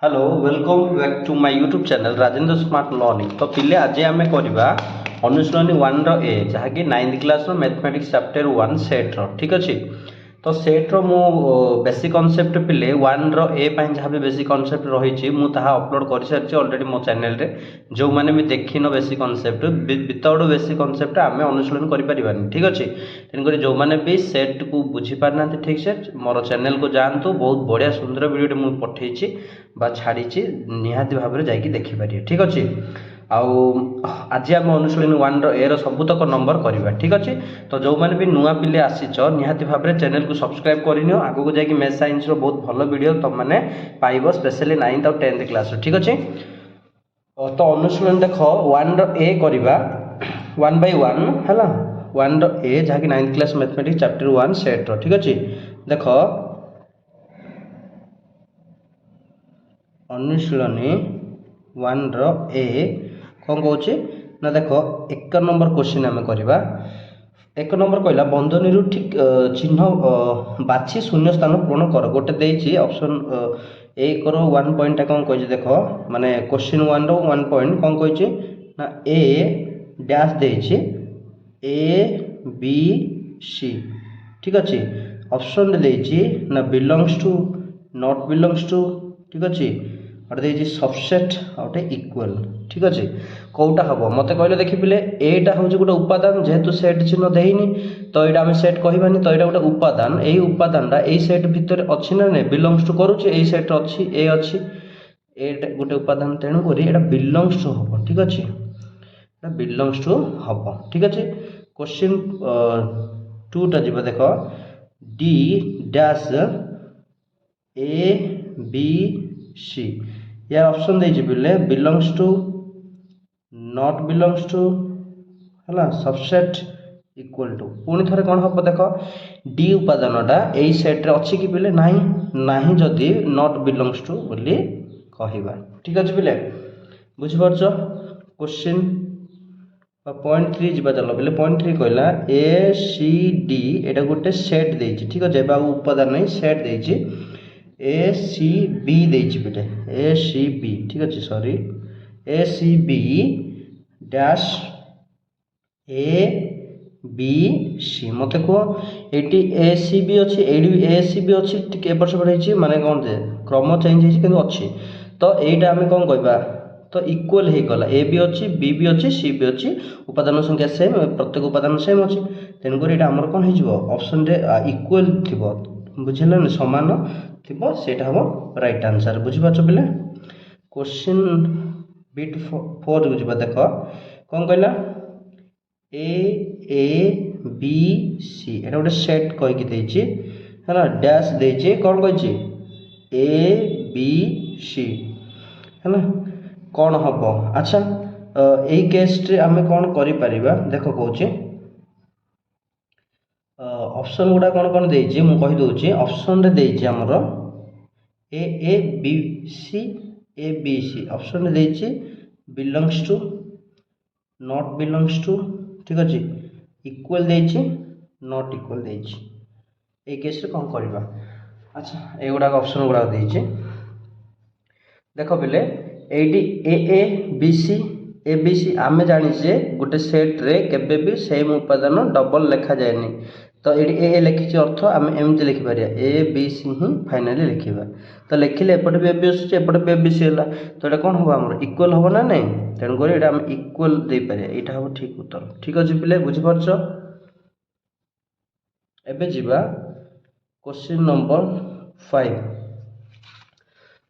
Hello welcome back to my YouTube channel Rajendra smart learning. तो पिले आज आम करवा अनुशीलनी 1 रो ए जहाँकि 9th class mathematics chapter 1 set रो ठीक अच्छे। तो सेट रो मु बेसिक कॉन्सेप्ट पिले 1 रो ए जहाँ भी बेसिक कॉन्सेप्ट रही अपलोड कर सारी अलरेडी मो चैनल रे जो मैंने भी देखिन basic concept without basic concept आम अनुशीलन कर ठीक अच्छे। तेणुक जो मैंने भी सेट को बुझीपार ना ठीक से मोर चैनल को जातु बहुत बढ़िया सुंदर वीडियो मुझे पठेची बा छाड़ी निहाती भाव में जाकि देखिपारे ठीक अच्छे। आज आम अनुशीलनी 1 रो ए सबुतक नंबर करवा ठीक अच्छे। तो जो मैंने भी नुआ पिले आसीच निहाती भाव में चैनल को सब्सक्राइब करनियो आगू जाकि मैथ साइंस रो बहुत भल वीडियो तुम मैंने पाइब स्पेशली 9th और 10th क्लास ठीक अच्छे। तो अनुशीलन देख 1 रो ए करवा 1 by 1 है 1 रो ए जहाँकि 9th class mathematics chapter 1 set रो ठीक अच्छे। देख अनुशीलनी 1 रो ए कौन कौचे ना देख 1 नंबर क्वेश्चन आम करवा 1 नंबर कहला बंधनी ठीक चिन्ह बाछी शून्य स्थान पूर्ण कर गोटे देती ऑप्शन ए करो 1 पॉइंट कौन कही देख माने क्वेश्चन 1 रो 1 पॉइंट कौन कही ना ए डैश देती ए बी सी ठीक अच्छे। ऑप्शन देती ना belongs to not belongs to ठीक अच्छे और देखिए सबसेट आउटे इक्वल ठीक अच्छे कौटा हम मत कहले देखी पे एटा हूँ गोटे उपादान जेहेतु सेट चिन्ह देनी तो यहाँ आम सेट कहबानी तो यहाँ गोटे उपादान यही उपादानटा यही सेट भितर अच्छी ना नहीं बिलोंग्स टू करुचे यही सेट अच्छी ए अच्छी ए गोटे उपादान तेणुक यहाँ बिलोंग्स टू हम ठीक अच्छे बिलोंग्स टू हम ठीक अच्छे। क्वेश्चन 2टा जी देख D dash A B C यार ऑप्शन देजी बोले belongs to not belongs to है सबसेट इक्वल टू पुणी थे कौन हम देख डी उपादानटा यही सेट्रे अच्छी कि बोले नहीं जदि नॉट बिलोंग्स टू बोली कहवा ठीक अच्छे बोले बुझीपार क्वेश्चन पॉइंट 3 जा चल बोले पॉइंट 3 कहला ए सी डी यहाँ गोटे सेट देती ठीक अच्छे उपादान नहीं सेट देती ए सी बी देती पे ए सी बी ठीक अच्छे sorry A C B dash A B C मत कह ये ए सी बी अच्छी ए सी बी अच्छी एपट सेपट माने कौन जे क्रम चेंज हो अच्छी तो यहीटा आम कौन कहवा तो इक्वल हो गला ए भी अच्छी बी भी अच्छी सी भी अच्छी उपादान संख्या सेम प्रत्येक उपादान सेम अच्छी तेणुक यहाँ आमर कौन हो ऑप्शन रे इक्वल थी बुझे समान थी से हम राइट आंसर बुझीपार पे क्वेश्चन बिट 4 बुझा देख कौन कहला ए बी सी यहाँ गोटे सेट कहीकि है डैश देचे कौन कही ए बी सी है कौन हम अच्छा यही केस आम कौन कर देख कौचे ऑप्शन गुड़ा कौन कौन देती मुझे कहीदे ऑप्शन रे देती आमर ए बी सी ऑप्शन देती belongs to not belongs to ठीक अच्छे इक्वल देती नॉट इक्वल देती ये केस रे कौन करवा अच्छा एगुड़ा ऑप्शन गुड़ा देती देख पे ये ए बी सी आम जाचे गोटे सेट्रे केबे भी सेम उपादान डबल लिखा जाए तो ये ए लिखी अर्थ आम एमती लिखिपर ए बी सी ही फाइनाली लिखा तो लिखिले एपटे भी ए बी आसूँ एपटे भी ए बी सी है तो ये कौन हम आम इक्वल हम ना नहीं तेणुक ये आम इक्वल दे पारे यहाँ हम ठीक उत्तर ठीक अच्छे पे बुझीपार एबे जीवा क्वेश्चन नंबर 5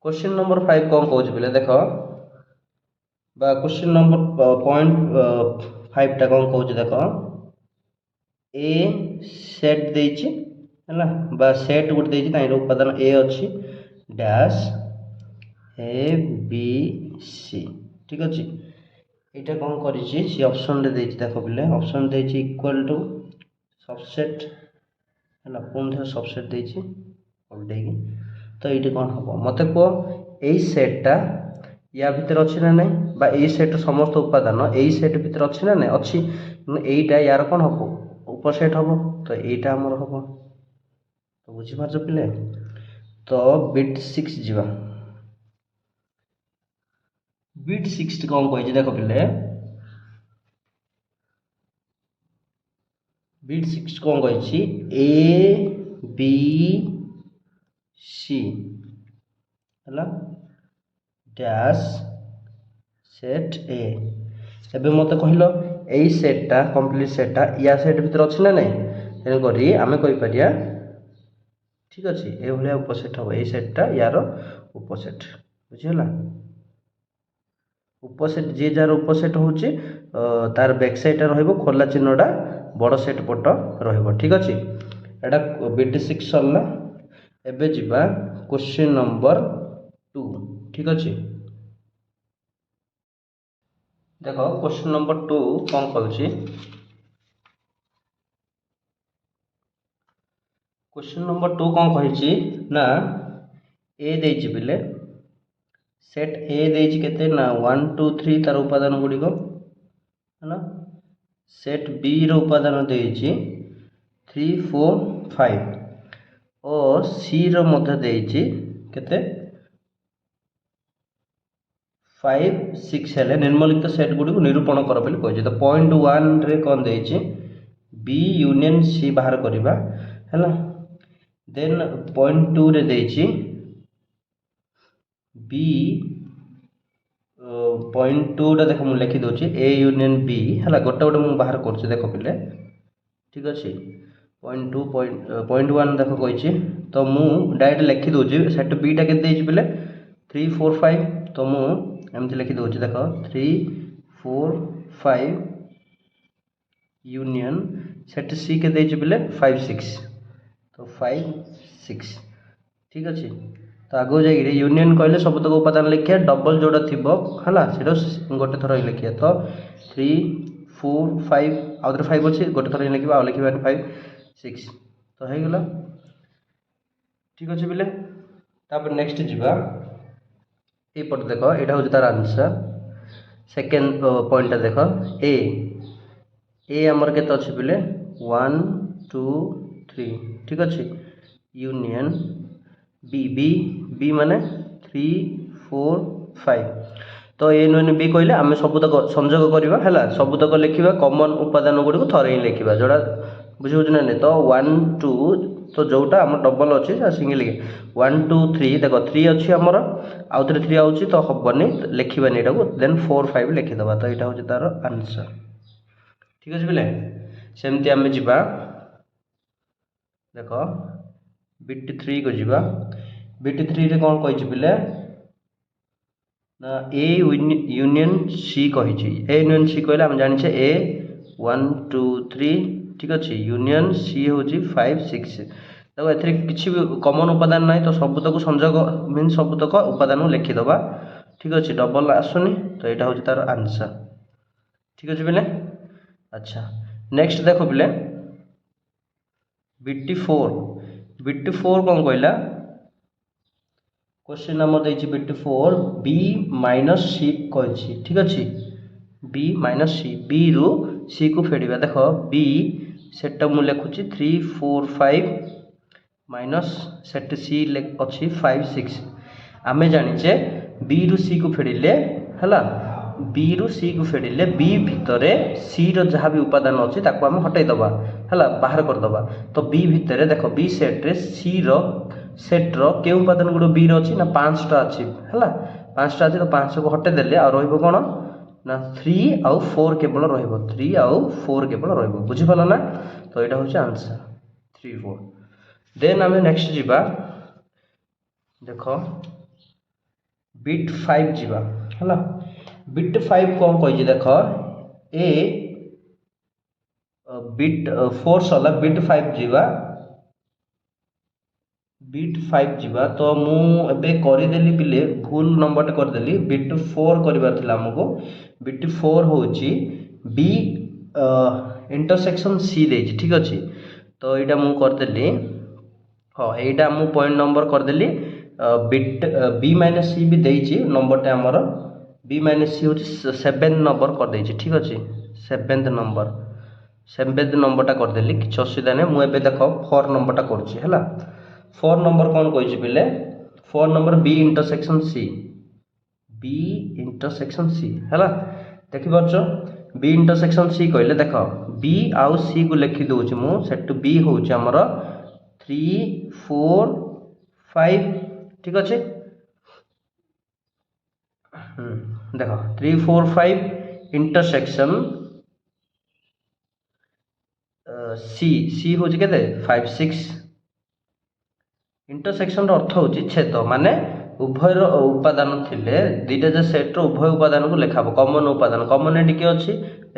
क्वेश्चन नंबर 5 कौन कौच पे देख क्वेश्चन नंबर पॉइंट 5 टा कौन कौच देख ए सेट देची है सेट गोटे देती उपादान ए अच्छी डैश ए बी सी ठीक अच्छे यहाँ कौन कर ऑप्शन देख पे ऑप्शन देती इक्वल टू सबसेट है पुणी थे सबसेट देती पलटेगी तो ये कौन हम मत कह यही सेट्टा या भितर अच्छी ना नहीं सेट समस्त उपादान यही सेट भितर अच्छी ना नहीं अच्छी यहीटा यार कौन हम उपसेट हम तो यहीटा आमर हम तो बुझीपार पे तो बिट 6 जीवा बिट 6 कौन कही देख पिले बिट 6 कौन कही ए बी सी है डैश सेट ए एबे मत कहल यही सेटा कंप्लीट सेटा या सेट भीतर अच्छी ना नहीं तेणुक आम कहीपर ठीक अच्छे ये उपसेट हम यही सेटा यार उपसेट बुझीगला उपसेट जी जार उपसेट हूँ तार बैक साइड रोक खोला चिन्हटा बड़ सेट पट ठीक अच्छे एटा बीटी 6 सरला एबे जीवा क्वेश्चन नंबर 2 ठीक अच्छे देख क्वेश्चन नंबर 2 कौन कहूँ क्वेश्चन नंबर 2 कौन कही ना ए देछि बिले सेट ए देछि केते ना 1 2 3 तार उपादान गुड़िक है ना सेट बी रो उपादान देछि 3 4 5 और सी रो मध्य देछि केते 5 6 हेले निम्नलिखित सेट गुड़िक निरूपण कर बोली कहि तो पॉइंट 1 रे कौन देछि बी यूनियन सी बाहर करबा हैला देन पॉइंट 2 रे देछि बी पॉइंट 2 टा देख मुझे लिखी दूसरी ए यूनियन बी है गोटे गोटे मुझे बाहर कर देख पिले ठीक अच्छे पॉइंट 2 पॉइंट 1 देख कही तो मुझे डायरेक्ट लिखी दूसरी सेट बी टा के पिले 3 4 5 तो मुझे लिखी दूसरी देख 3 4 5 यूनियन सेट सी के पिले 5 6 तो 5 6 ठीक अच्छे तो आगो जाइए यूनियन कहले सब तक उपादान लिखिया डबल जोड़ा थी है गोटे थर लिखिए तो 3 4 5 आउ 5 अच्छे गोटे थर लिखा लिखा 5 6 तो हो गला ठीक अच्छे बिले तापर नेक्स्ट जीवा ये देख यहाँ हूँ तार आंसर सेकेंड पॉइंट देख ए आमर के अच्छे बिले 1 2 3 ठीक अच्छे यूनियन बी बी बी माने 3 4 5 तो ए यूनियन बी कहले आम सबुतक संयोग करवा है सबुतक लिखा कमन उपादान गुड़ी को थरे ही लिखा जोड़ा बुझे ना नहीं तो 1 2 तो जोटा आम डबल अच्छे सिंगल 1 2 3 देख 3 अच्छी आमर आउ थे 3 आउची तो हेनी लिखानी यहाँ देन 4 5 लिखिदे तो यहाँ हूँ तार आंसर ठीक अच्छे बोले सेमती आम जा देख बीटी 3 को जीवा बीटी 3 रे कौन कही पिले ना ए यूनियन सी कही ए यूनियन सी कहले हम जाने ए 1 2 3 ठीक अच्छे यूनियन सी हूँ 5 6 देखो ए किसी भी कमन उपादान ना तो सबुतक संयोग मीन सबुतक उपादान लिखिदबा ठीक अच्छे डबल आसुनी तो यहाँ हूँ तार आंसर ठीक अच्छे बोले अच्छा नेक्स्ट देख पिले बीटी 4 कौन कहला क्वेश्चन नंबर देखिए बीटी 4 बी माइनस सी कही ठीक अच्छे बी माइनस सी बी रु सी को फेड़ा देख बी सेटा मुझे लिखुची 3 4 5 माइनस सेट सी अच्छी 5 6 आम जाचे बी रु सी को फेड़े है बी रु सी को फेड़े बी भितर सी रहा भी उपादान अच्छी ताको आम हटईदबा है बाहर करदबा तो बी भितर देख बी सेट्रे सी सेट्र के उपादान गुड़ बी रही ना 5टा अच्छी है 5टा अच्छी तो 5 को हटईदे आ कौन ना 3 आउ 4 केवल री आउ 4 केवल रुझीपाल ना तो यहाँ हूँ आंसर 3 4 देन आम नेक्स्ट जीवा देख बिट 5 जीवा है बिट 5 कौन कही देख ए बिट 4 सरला बिट 5 जीवा बिट 5 जीवा तो मुझे करदेली पिले भूल नंबर करदेली बिट 4 कर आमको बिट 4 हूँ बी इंटरसेक्शन सी दे ठीक अच्छे तो यहाँ मुझे करदेली हाँ यहाँ मुझे पॉइंट नंबर करदेली बिट बी माइनस सी भी देती नंबरटा आमर बी माइनस सी हूँ 7 नंबर करदे ठीक अच्छे 7th नंबरटा करदेली किसी असुविधा नहीं मुझे देख 4 नंबरटा करुँच 4 नंबर कौन कही पिले 4 number B intersection C B intersection C है देखिपार बी इंटरसेक्शन सी कहले देख बी आउ सी को लिखि दूची मु सेटू बी होउची हमर 3 4 5 ठीक अच्छे देख 3 4 5 इंटरसेक्शन सी सी हूँ के 5 6 इंटरसेक्शन अर्थ हूँ छेद माने उभयर उपादान थिले दुईटा जे सेट्र उभय उपादान को लिखा कमन उपादान कमन एटी किए अच्छी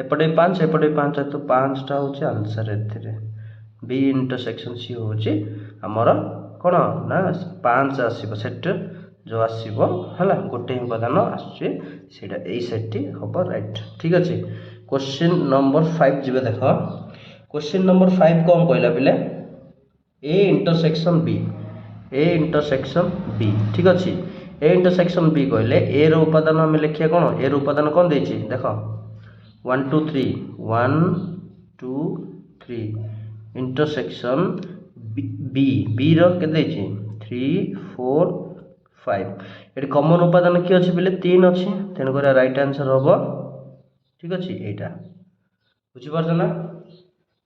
एपटे 5 एपटे 5 तो 5टा हूँ answer A B intersection C हूँ आमर कौन ना 5 आसब सेट जो आसब है गोटे उपादान आसटा यही सेट हम राइट ठीक अच्छे क्वेश्चन नंबर 5 जी देख क्वेश्चन नंबर 5 कौन कहला पिले A intersection B A intersection B ठीक अच्छे ए इंटरसेक्शन बी कहले ए रो उपादान आम लिखिया कौन ए रो उपादान कौन देख 1 2 3 1 2 3 इंटरसेक्शन बी बी रो के 3 4 5 ये कमन उपादान किए अच्छे पिले 3 अच्छी तेणुक राइट आंसर हम ठीक अच्छे यहाँ बुझीपार ना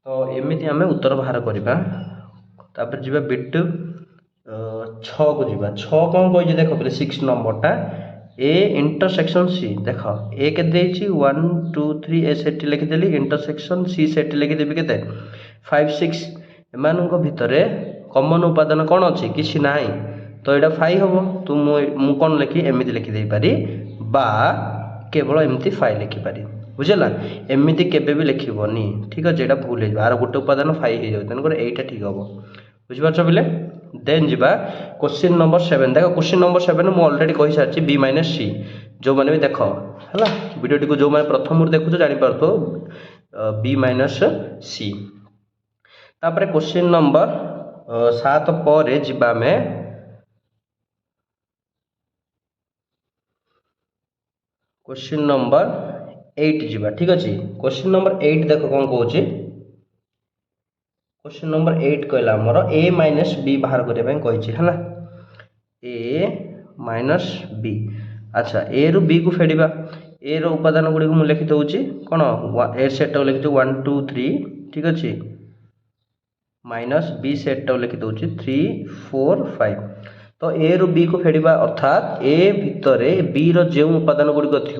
तो एमती आम उत्तर बाहर करवा तापर जी बिट 6 को जी 6 कौन कही देख पे 6 नंबरटा ए इंटरसेक्शन सी देख ए के 1 2 3 A set लिखिदेली intersection C set लिखिदेवी के 5 6 एम भितर कमन उपादान कौन अच्छी किसी ना तो यहाँ 5 हम तू मु कौन लिखी एमती लिखिदे पारि बा केवल एमती 5 लिखिपारि बुझेगा एमती केबे भी लिखबनी ठीक अच्छे यहाँ भूल हो आर गोटे उपादान 5 हो जाए तेणुक यहीटा ठीक हम बुझीपार पिले देन जी क्वेश्चन नंबर 7 देख क्वेश्चन नंबर 7 मुझे अलरेडी कही सारी बी माइनस सी जो मैंने भी देख है वीडियो को जो मैंने प्रथम देखुच जापर तो बी माइनस सी तापर क्वेश्चन नंबर 7 पर जीवा में क्वेश्चन नंबर 8 जीवा ठीक अच्छे क्वेश्चन नंबर 8 देख कौन कौच क्वेश्चन नंबर 8 कहला आमर ए माइनस बी बाहर करने है ए माइनस बी अच्छा ए रु बी को फेड़ा ए रो उपादान गुड़ी को लिखि दूसरी कौन ए सेट लिखी 1 2 3 ठीक अच्छे माइनस बी सेट लिखि दूसरी 3 4 5 तो ए रु बी को फेड़ा अर्थात ए भितर बी रो जो उपादान गुड़िक थी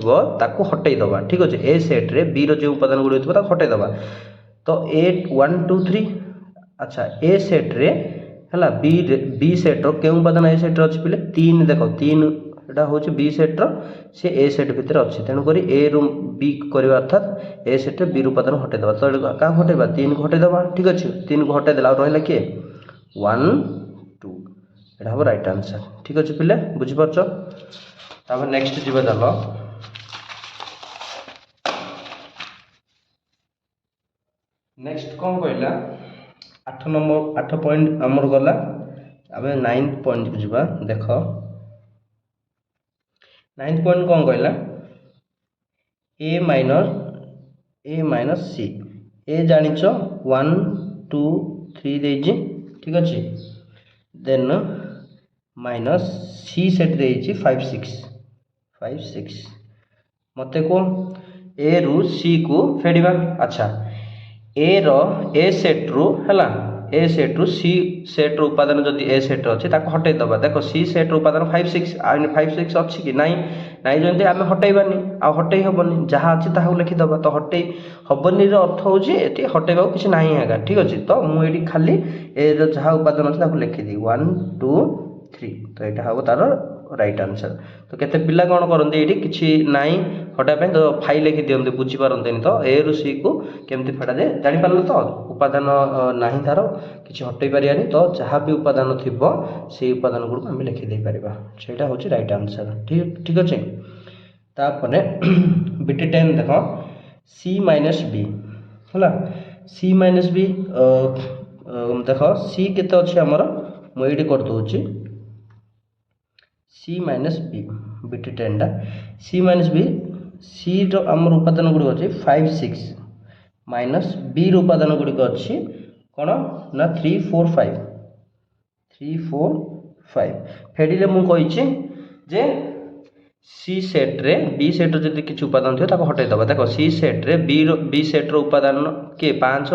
हटईदबा ठीक अच्छे ए सेट्रे बी रो जो उपादान गुड़िक थी हटईदबा तो ए 1 2 3 अच्छा ए सेट्रे है बी सेट्र के उपादान ए सेट्रे अच्छी पे 3 देख 3 यहाँ हूँ बी सेट्र सी ए सेट भितर अच्छी तेणुक ए रु बी करवा अर्थात ए सेट्रे बी उपादान हटईदबा तो क्या हटैबा 3 को हटईदबा ठीक अच्छे 3 को हटईदेला रहा किए 1 2 यहाँ हम राइट आंसर ठीक अच्छे पे बुझीपार नेक्स्ट जी चल नेक्स्ट कौन कहला 8 नंबर 8 पॉइंट आमर गला आम 9 पॉइंट को जीवा देख 9 पॉइंट कौन कहला ए माइनस सी ए जानिच 1 2 3 देजी ठीक अच्छे देन माइनस सी सेट देजी 5 6 मत कह ए रु सी को फेड़ा अच्छा ए रो ए सेट रु है ए सेट रु सी सेट रो उपादान जदि ए सेट अच्छे हटईदबा देख सी सेट रो उपादान 5 6 5 6 अच्छी कि नाई नाई जमी आम हटईबानी आ हटई हेनी जहाँ अच्छी ताकू लिखिदबा तो हटई हेनी अर्थ हूँ ये हटईबा किसी ना आगा ठीक अच्छे तो मुझे खाली ए जहाँ उपादान अच्छे लिखिदी 1 2 3 तो यहाँ हम तार राइट आंसर तो केते पिला कौन करते ये किसी नाई हटापे तो फाइल लिखि दिखते बुझीपारते तो ए रु सी को केमती फेड़ा जाए जापर तो उपादान ना तार किसी हटई पारानी तो जहाँ भी उपादान थी से उपादान गुड़ आम लिखिदे पारा से हूँ राइट आंसर ठीक ठीक अच्छे तापर बिट 10 देख सी माइनस बी है सी माइनस बी देख सी केते अच्छे आमर मुझे करदे सी माइनस बी बिट 10 सी माइनस बी सी आमर उपादान गुड़िक अच्छे 5 6 माइनस बी उपादान गुड़िक अच्छी कौन ना 3 4 5 3 4 5 फेडिले मुझे जे सी सेट रे बी सेट जदि किसी उपादान थी हटाई दबा देख सी सेट रे बी सेट उपादान किए 5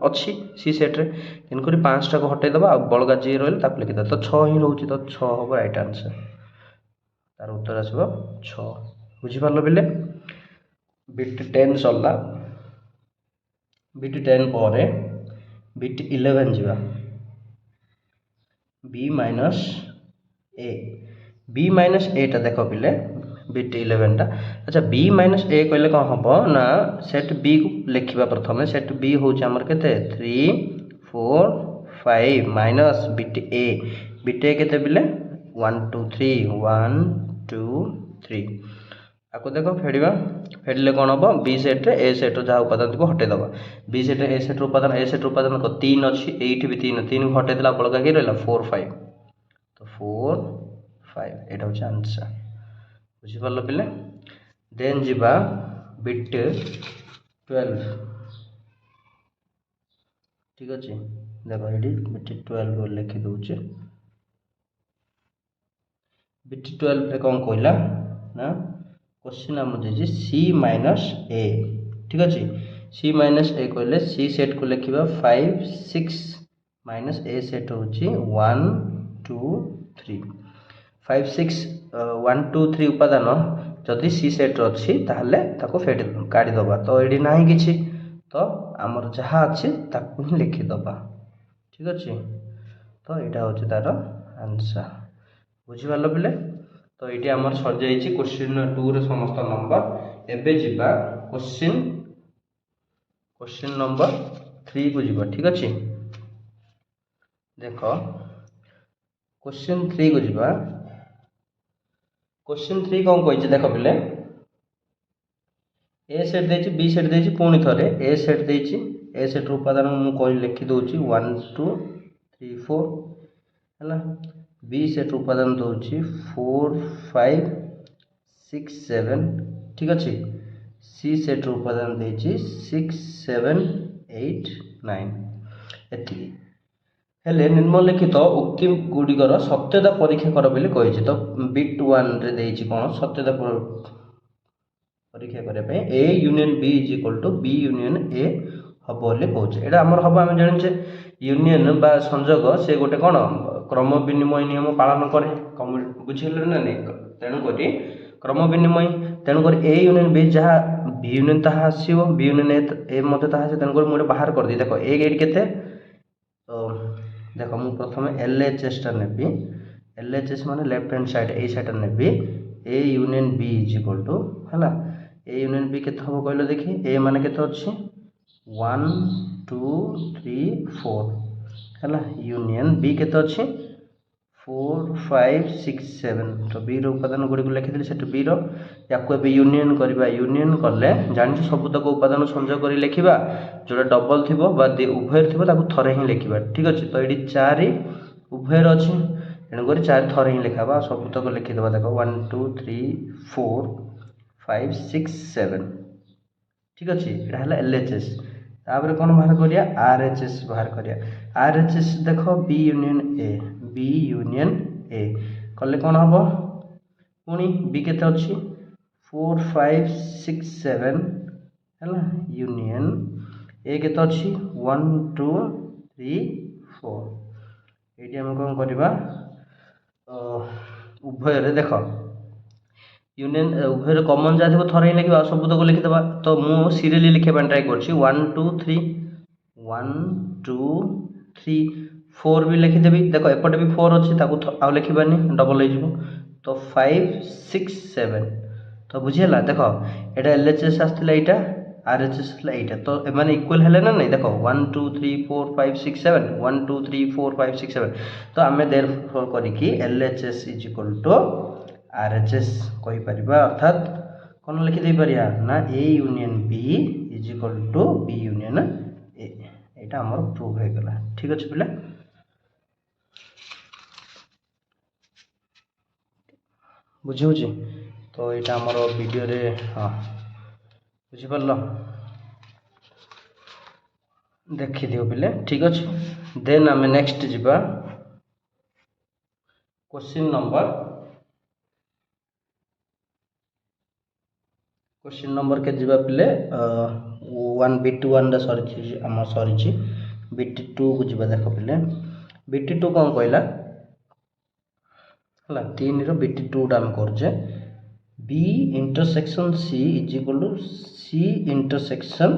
अच्छी सी सेट रे तेणुक 5टा को हटाई दबा बलगा जी रहा लिखिद तो 6 ही रोचे तो 6 हम राइट आंसर तार उत्तर आसो 6 बुझिपार बिले बिट 10 सरला बिट 10 पर बिट 11 जावा B minus A B minus एटा देख पिले बिट 11 टा अच्छा बी माइनस ए कहले कौन हम ना सेट बी को लिखा प्रथम सेट बी हूँ आमर के 3 4 5 माइनस बिट ए के बिले 1 2 3 1 2 3 आपको देख फेड़ा फेड़े कौन हम बी सेट्रे ए सेट्र जहाँ उपादान को हटे दबा बी सेट्रे ए सेट्र उपादान को 3 अच्छी ये भी 3 को हटे बड़का कि रहा 4 5 तो 4 5 यहाँ हूँ आंसर बुझिपार पिले देन जीवा बिट 12 ठीक अच्छे देख ये बिट 12 लिखी दूचे बिट 12 रे कौन कहला ना क्वेश्चन आम दे सी माइनस ए ठीक अच्छे सी माइनस ए कहले सी सेट को लिखा 5 6 माइनस ए सेट हूँ 1 2 3 5 6 1 2 3 उपादान जदि सी सेट अच्छी ताहले ताको फेड काढ़ी दबा तो ये ना कि तो आमर जहाँ अच्छी ताको ही लिखिदबा ठीक अच्छे तो यहाँ हूँ तार आंसर बुझिपार पिले तो ये आमर सर जाइए क्वेश्चन 2 रे समस्त नंबर एबे जीवा क्वेश्चन नंबर 3 को जीवा ठीक अच्छे देख क्वेश्चन 3 को जीवा क्वेश्चन 3 कौन कही देख पिले ए सेट दे बी सेट दे पुणी थे ए सेट दे ए सेट उपादान मुझे लिखी दूसरी 1 2 3 4 है बी सेट उपादान दूसरी 4 5 6 7 ठीक अच्छे सी सेट उपादान दे 6 7 8 9 एति हेले निम्नलिखित उक्ति गुड़िकर सत्यता परीक्षा कर बोली कही तो बिट 1 रे देछि कौन सत्यता परीक्षा करने A union B is equal to B union A हम बोली कहे यहाँ आमर हम आम जाने यूनियन बा संजोग से गोटे कौन क्रम विनिमय नियम पालन करे बुझे ना नहीं तेणुक क्रम विनिमय तेणुक ए यूनियन बी जहाँ बी यूनियन ताहा आसो बी यूनियन ए मत ताहा तेणुक मुझे बाहर कर दी देख एट के देख मु प्रथम एल एच एस टा नेबी एल एच एस माने left hand side A side नेबी A union B is equal to है ए यूनियन बी केते हम कहलो देखी ए माने केते अछि 1 2 3 4 है यूनियन बी केते अछि 4 5 6 7 तो बी रो उपादान गुडी को लिखि देली सेट बी रो याको बे यूनियन करबा यूनियन करले जानि सब तक उपादान संयोग करी लिखिबा जोटा डबल थिबो बा उभयर थिबो ताको थरे ही लिखिबा ठीक अछि तो एडी 4 उभयर अछि एणु करी 4 थरे ही लिखाबा सब तक लिखि देबा देखो 1 2 3 4 5 6 7 ठीक अच्छे यहाँ है एल एच एस तापर कौन बाहर करिया आर एच एस बाहर करिया आर एच एस देख बी यूनियन ए कले कौन हम पुणी बी केते अच्छी 4 5 6 7 है यूनियन ए केते अच्छी 1 2 3 4 ये आम कौन करवा उभय देख यूनियन उभय कमन जहाँ थी थर ही लिखा सब तक लिखिदेवा तो मुझे सीरियली लिखा ट्राए कर 1 2 3 1 2 3 4 भी लिखिदेवी देख एपटे भी 4 अच्छी आउ लिखबानी डबल हो तो 5 6 7 तो बुझीगला देख यहाँ एल एच एस आसला यहाँ आर एच एस यहाँ तो एम इक्वल है ना नहीं देख 1 2 3 4 5 6 7 1 2 3 4 5 6 7 तो आम देर करी L H S is equal to R H S कहीपर अर्थात कौन लिखिदे पारिया ना A union B is equal to B union A यहाँ आमर प्रूव हो गला ठीक अच्छे पिला बुझे तो यहाँ आमर वीडियो रे हाँ बुझिपार देखिदियो पिले ठीक अच्छे देन आम नेक्स्ट जीवा क्वेश्चन नंबर क्वेश्चन नंबर के जीवा पिले 1 बीटी 1 सरी आम सरी बीटी 2 को जीवा देख पिले बीटी 2 कौन कहला है 3 बीटी 2 आम करुचे B intersection C is equal to C intersection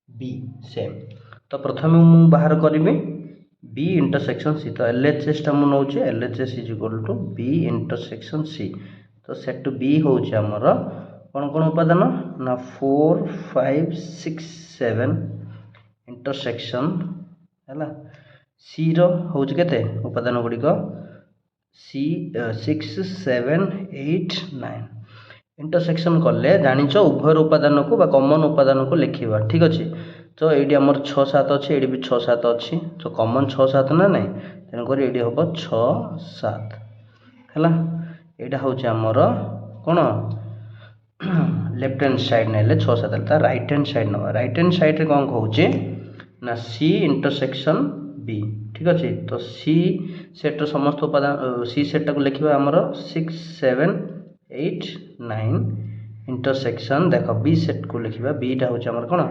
B same तो प्रथम मु बाहर करी बी इंटरसेक्शन सी तो एलएचएस टा मु नौचे LHS is equal to B intersection C तो सेट बी होचे हमर कौन कौन उपादान ना 4 5 6 7 इंटरसेक्शन है सी रोचे के उपादान गुड़िक सी 6 7 8 9 इंटरसेक्शन कले जानिच उभय उपादान को कॉमन उपादान को लिखा ठीक अच्छे तो ये आम 6 7 अच्छे ये भी 6 7 अच्छी तो कॉमन 6 7 ना नहीं तेणुक ये हम 6 7 है यहाँ हूँ आमर कौन लेफ्ट हैंड साइड ना 6 7 राइट हैंड साइड ना राइट हैंड साइड रे कौन कहूँ ना सी इंटरसेक्शन बी ठीक अच्छे तो सी सेट समस्त उपादान सी सेट को लिखा आमर 6 7 8 9 इंटरसेक्शन देख बी सेट को लिखा बीटा हूँ आमर कौन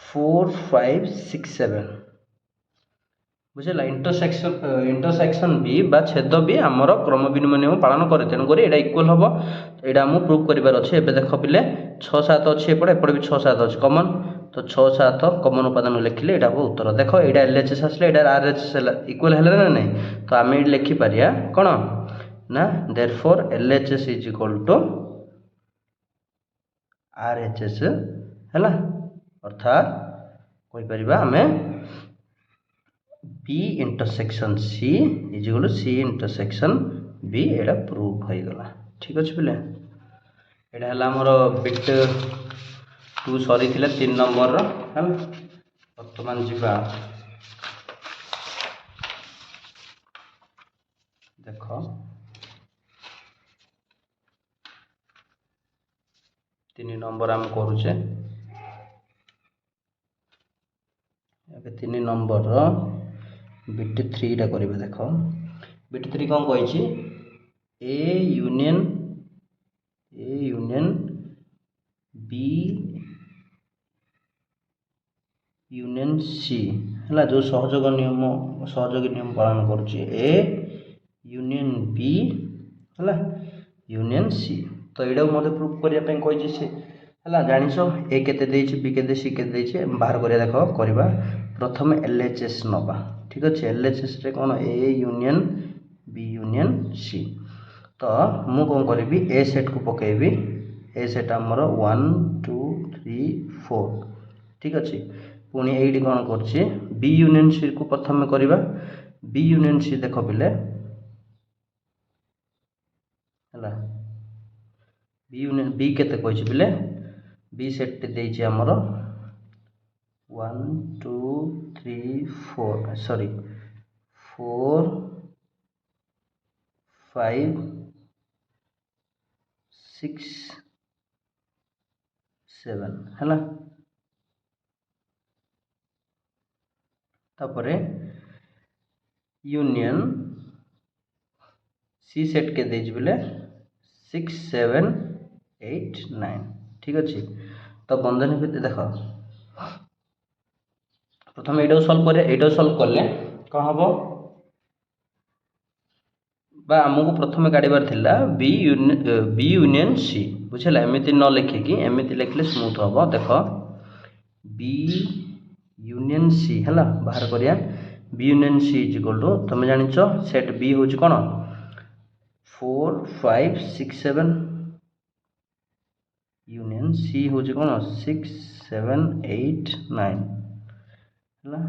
4 5 6 7 बुझेगा इंटरसेक्शन बी बा छेद बी आमर क्रम विनिमय नियम पालन करे तेणुक यहाँ इक्वल हम यहाँ आमको प्रूव कर अच्छे एवं देख पिले 6 7 अच्छे एपटे एपटे भी 6 7 अच्छे कमन तो 6 7 कमन उपादान लिखिले यहाँ हम उत्तर देख यहाँ एलएचएस आसले यहाँ आरएचएस इक्वल है ना नहीं तो आम ये लिखिपर कौन ना therefore LHS is equal to RHS है अर्थात कहीपर आम B intersection C is equal to C intersection B एटा प्रूफ हो गला ठीक अच्छे पिले एटा है आमर बिट 2 सरी 3 नंबर है बर्तमान जीवा देख 3 नंबर आम करुचे 3 नंबर बीटी 3 टा करिबा देख बीटी 3 कौन कही A union B union C है जो सहयोगी नियम पालन करुच्ची ए यूनियन बी है यूनियन सी तो यहाँ मत प्रूफ करने कही सी है जानिश ए के बी के सी के बाहर कर देख करवा प्रथम एलएचएस नवा ठीक अच्छे एलएचएस रे कौन A union B union C तो मु कौन करी ए सेट को पकेबी ए सेट आमर 1 2 3 4 ठीक अच्छे पुणी ये कौन कर बी यूनियन सी को प्रथम करवा बी यूनियन सी देख पिले है बी यूनियन बी केते कही पिले बी सेट देइछि हमर 1 2 3 4 सॉरी 4 5 6 7 है तापरे यूनियन सी सेट के देइछि बोले 6 7 8 9 ठीक अच्छे तो बंधन भितर देख प्रथम ये सल्व कले कौन हम आमको प्रथम काढ़ार थिला बी यूनियन सी बुझेगा एमती न लिखिकी एमती लिखले स्मूथ हम देख बी यूनियन सी है बाहर करिया B union C is equal to तुम जानिच सेट बी हूँ कौन 4 5 6 7 यूनियन सी हूँ कौन 6 7 8 9 है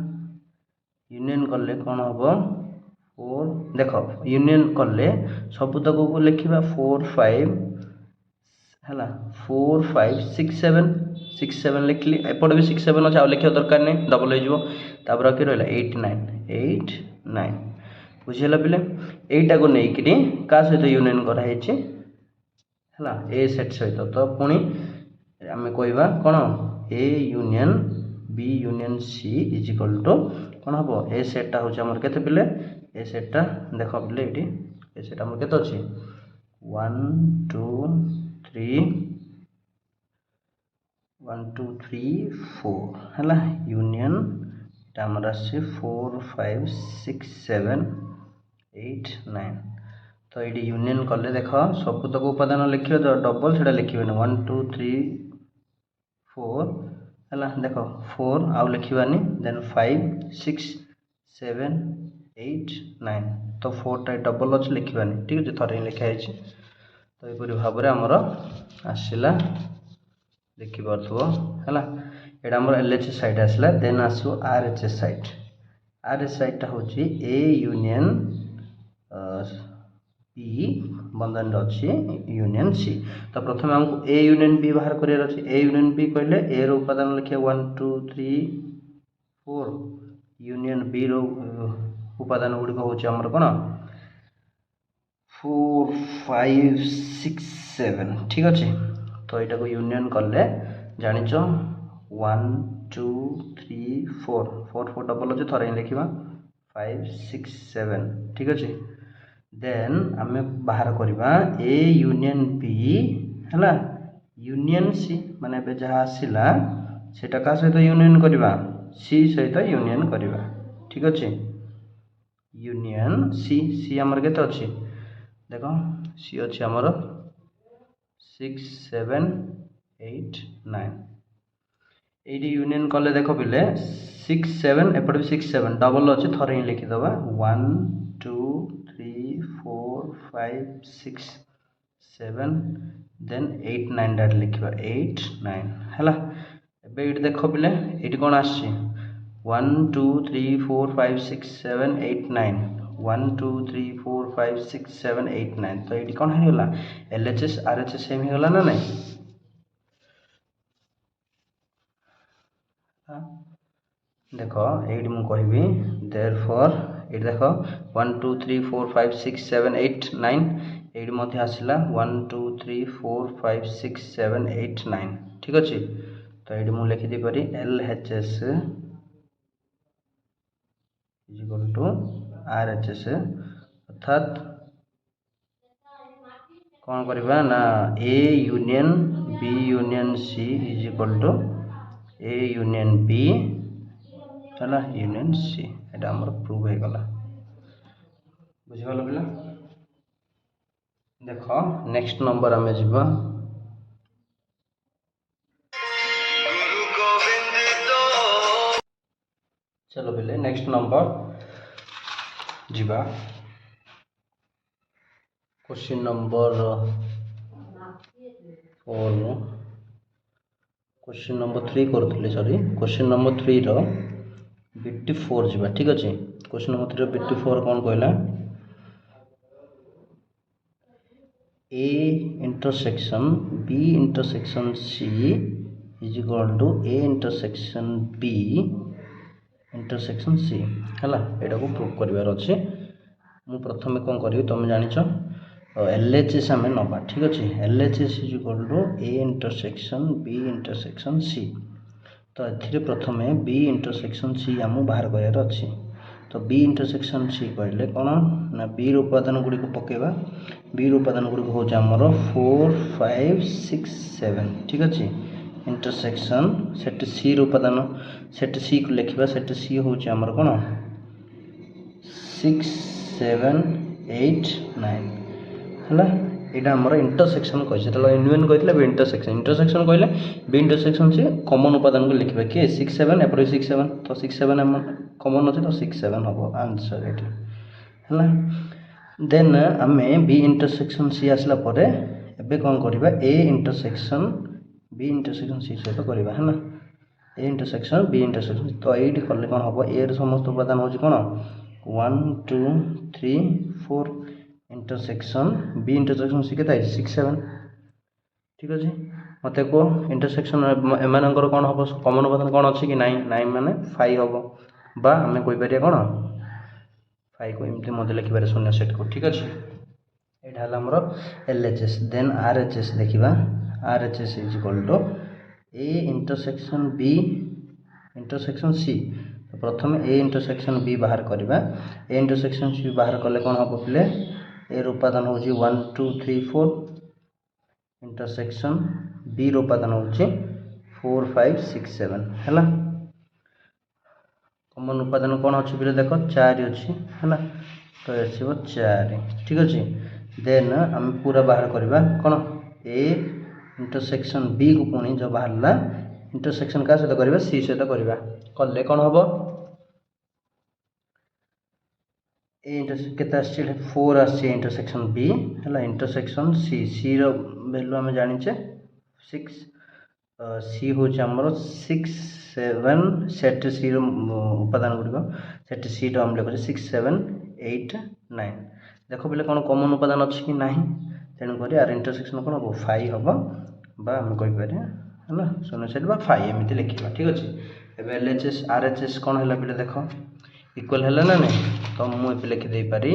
यूनियन कले कौन हम 4 देख यूनियन कले सबुतक को लिखा 4 5 है 4 5 6 7 6 7 लिखली एपटे भी 6 7 अच्छे लिखा दरकार नहीं डबल हो कि रहा 8 9 8 9 बुझीगला पिले यहीटा को लेकिन क्या सहित यूनियन कराई है ए सेट सहित तो पुणी आम कहवा कौन A union B union C is equal to कौन हम ए सेटा हूँ आम के पिले ए सेटा देख पिले ये ए सेट आम के 1 2 3 1 2 3 4 है यूनियन आमर आस 4 5 6 7 8 9 तो ये यूनियन कले देख सबुतक उपादान लिखे डबल से लिखे 1 2 3 4 है देख 4 आउ लिखानी देन 5 6 7 8 9 तो 4टा डबल अच्छे लिखानी ठीक है थोड़े लिखाई तो यहपरी भाव में आमर आसला देखिपुर है ये आम LHS साइड आसला देन आसो RHS साइड RHS साइडटा हूँ A यूनियन B बंधन अच्छी यूनियन C तो प्रथम आमको A यूनियन B बाहर कर A यूनियन B कहले A रो उपादान लिखे 1 2 3 4 यूनियन B रो उपादान गुड़िक हूँ आमर कौन 4 5 6 7 ठीक अच्छे तो यहाँ को यूनियन कले जाच 1 2 3 4 4 4 डबल अच्छे थोड़े लिखा 5 6 7 ठीक अच्छे देन आम बाहर करवा A यूनियन B है यूनियन C माने जहाँ आसला से क्या सहित यूनियन करवा C सहित यूनियन करवा ठीक अच्छे यूनियन C C आमर केते अच्छी देख C अच्छी आमर 6 7 8 9 ये यूनियन कले देख पिले 6 7 एपटे भी 6 7 डबल अच्छे थोड़े ही लिखिदे 1 2 3 4 5 6 7 देन 8 9 डाट लिखा 8 9 है ये देख पिले ये कौन आस 1 2 3 4 5 6 7 8 9 1 2 3 4 5 6 7 8 9 तो ये कौन होगा LHS RHS सेम होगा ना नहीं देख ये मुझे कहि देयरफॉर ये देख 1 2 3 4 5 6 7 8 9 ये मध्य आसला 1 2 3 4 5 6 7 8 9 ठीक अच्छे तो ये मुझे लिखिदी पारि LHS is equal to RHS अर्थात कौन करवा ना A union B union C is equal to A union B है यूनियन C एटा हमर प्रूव हो गला बुझिगल पिला देख नेक्स्ट नंबर आमे जीवा चलो पिले नेक्स्ट नंबर जीवा क्वेश्चन नंबर 4 क्वेश्चन नंबर 3 करूँ सॉरी क्वेश्चन नंबर 3 रो BT4 जीवा ठीक अच्छे क्वेश्चन नंबर 3 रो BT4 कौन कहला A intersection B intersection C is equal to A intersection B intersection C है यहाँ को प्रूव करार अच्छे मु प्रथम कौन करी तुम जाच LHS आम नवा ठीक अच्छे LHS is equal to A intersection B intersection C तो ये प्रथम B इंटरसेक्शन C आम बाहर करार अच्छे तो B इंटरसेक्शन C कहले कौन ना B उपादान गुड़ी पकेबा B उपादान गुड़ी हूँ आमर 4 5 6 7 ठीक अच्छे इंटरसेक्शन सेट C उपादान सेट C को लिखा सेट C हूँ आमर कौन 6 7 8 9 है यहाँ आमर इंटरसेक्शन कही यूनियन कहते बी इंटरसेक्शन इंटरसेक्शन कहले बी इंटरसेक्शन से कमन उपादान को लिखा किए 6 7 एपटे 6 7 तो 6 7 कमन अच्छे तो 6 7 हम आंसर ये है देन आम बी इंटरसेक्शन सी आसला परे एबे कौन करवा A intersection B intersection C सहित करवा है A इंटरसेक्शन B इंटरसेक्शन तो ये कले कौन हम A समस्त उपादान हूँ कौन 1 2 3 4 इंटरसेक्शन B इंटरसेक्शन C के 6 7 ठीक अच्छे मत कह इंटरसेक्शन एम कौन हम कमन उपादान कौन अच्छी कि 9 9 माने 5 हम बा आम कहीपर कौन 5 को एमती मत लिखिपारे शून्य सेट को ठीक अच्छे यहाँ है आमर LHS देन RHS देखा RHS is equal to A intersection B intersection C तो प्रथम A इंटरसेक्शन B बाहर करवा A इंटरसेक्शन C बाहर कले कौन हम पे A उपादान हूँ 1 2 3 4 इंटरसेक्शन B उपादान हूँ 4 5 6 7 है। कमन उपादान कौन अच्छी पे देख 4 अच्छी है तो आसो 4 ठीक अच्छे। देन आम पूरा बाहर करवा कौन ए इंटरसेक्शन बी को पुणी जो बाहरला इंटरसेक्शन क्या सहित करवा सी सहित करवा कले कौन हम ए के 4 आस इंटरसेक्शन बी है इंटरसेक्शन सी सी रैल्यू आम जाचे 6 सी हूँ आमर 6 7 सेट सी उपादान गुड़िक सेट सी आम लिखुचे 6 7 8 9 देख पे कौन कमन उपादान अच्छी कि ना तेणुक आर इंटरसेक्शन कौन हम 5 हम आम कहीपर है शून्य सेट 5 एमती लिखा ठीक अच्छे। एवं L H S R H S कौन है पे देख इक्वल है ना नहीं तो मुझे लिखिदे पारि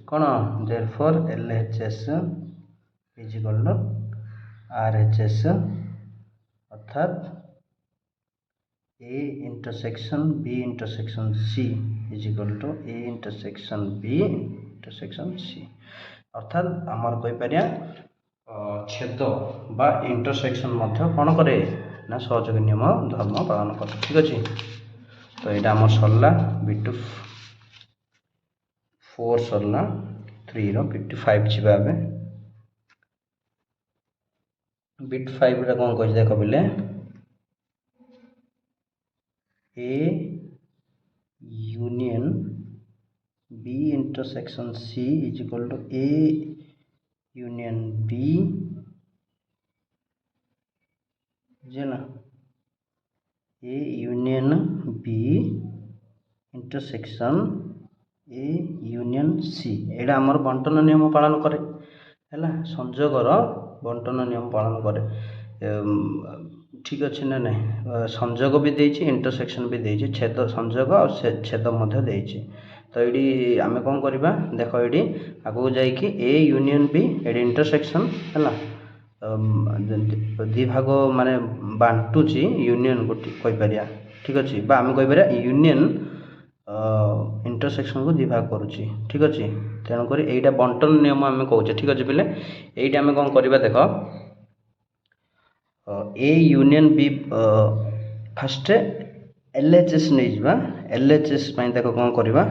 कौन therefore L H S is equal to R H S अर्थात A intersection B intersection C is equal to A intersection B intersection C अर्थात आमर कहीपर छेद बा इंटरसेक्शन कौन करे ना सहयोगी नियम धर्म पालन कर ठीक अच्छे। तो यहाँ आम सरला B2 4 सरला 3 रो B5 जीवा B5 रे कौन कह देख बोले A union B intersection C is equal to A union B ना A union B intersection A union C एटा आमर बंटन नियम पालन करे है संजोगर बंटन नियम पालन करे ठीक अच्छे ना नहीं संजोग भी देछि इंटरसेक्शन भी देछि छेद संजोग और छेद मध्य देछि। तो ये आम कौन करवा देख ये आगू जाकि ए यूनियन बी ये इंटरसेक्शन है दी भाग माने बांटुची यूनियन को कहीपर ठीक अच्छे आम कहीपर यूनियन इंटरसेक्शन को दी भाग करुच्ची ठीक अच्छे। तेणुक यहीटा बंटन नियम आम कहे ठीक अच्छे पे ये आम कौन करवा देख A union B first L H S नहीं जावा एल एच एस देख कौन करवा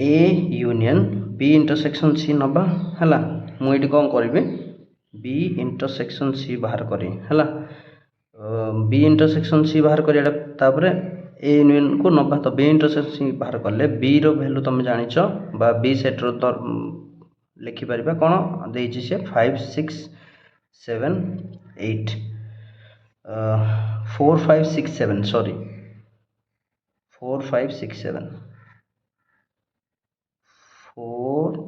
A union B intersection C नवा है मुझे कौन करी बी इंटरसेक्शन सी बाहर करी है बी इंटरसेक्शन सी बाहर कर ए यूनियन को नवा तो बी इंटरसेक्शन सी बाहर कले बी रो वैल्यू तुम जानिच बा बी सेट रो लिखिपर कौन देछि से 5 6 7 8 4 5 6 7 सॉरी 4 5 6 7 4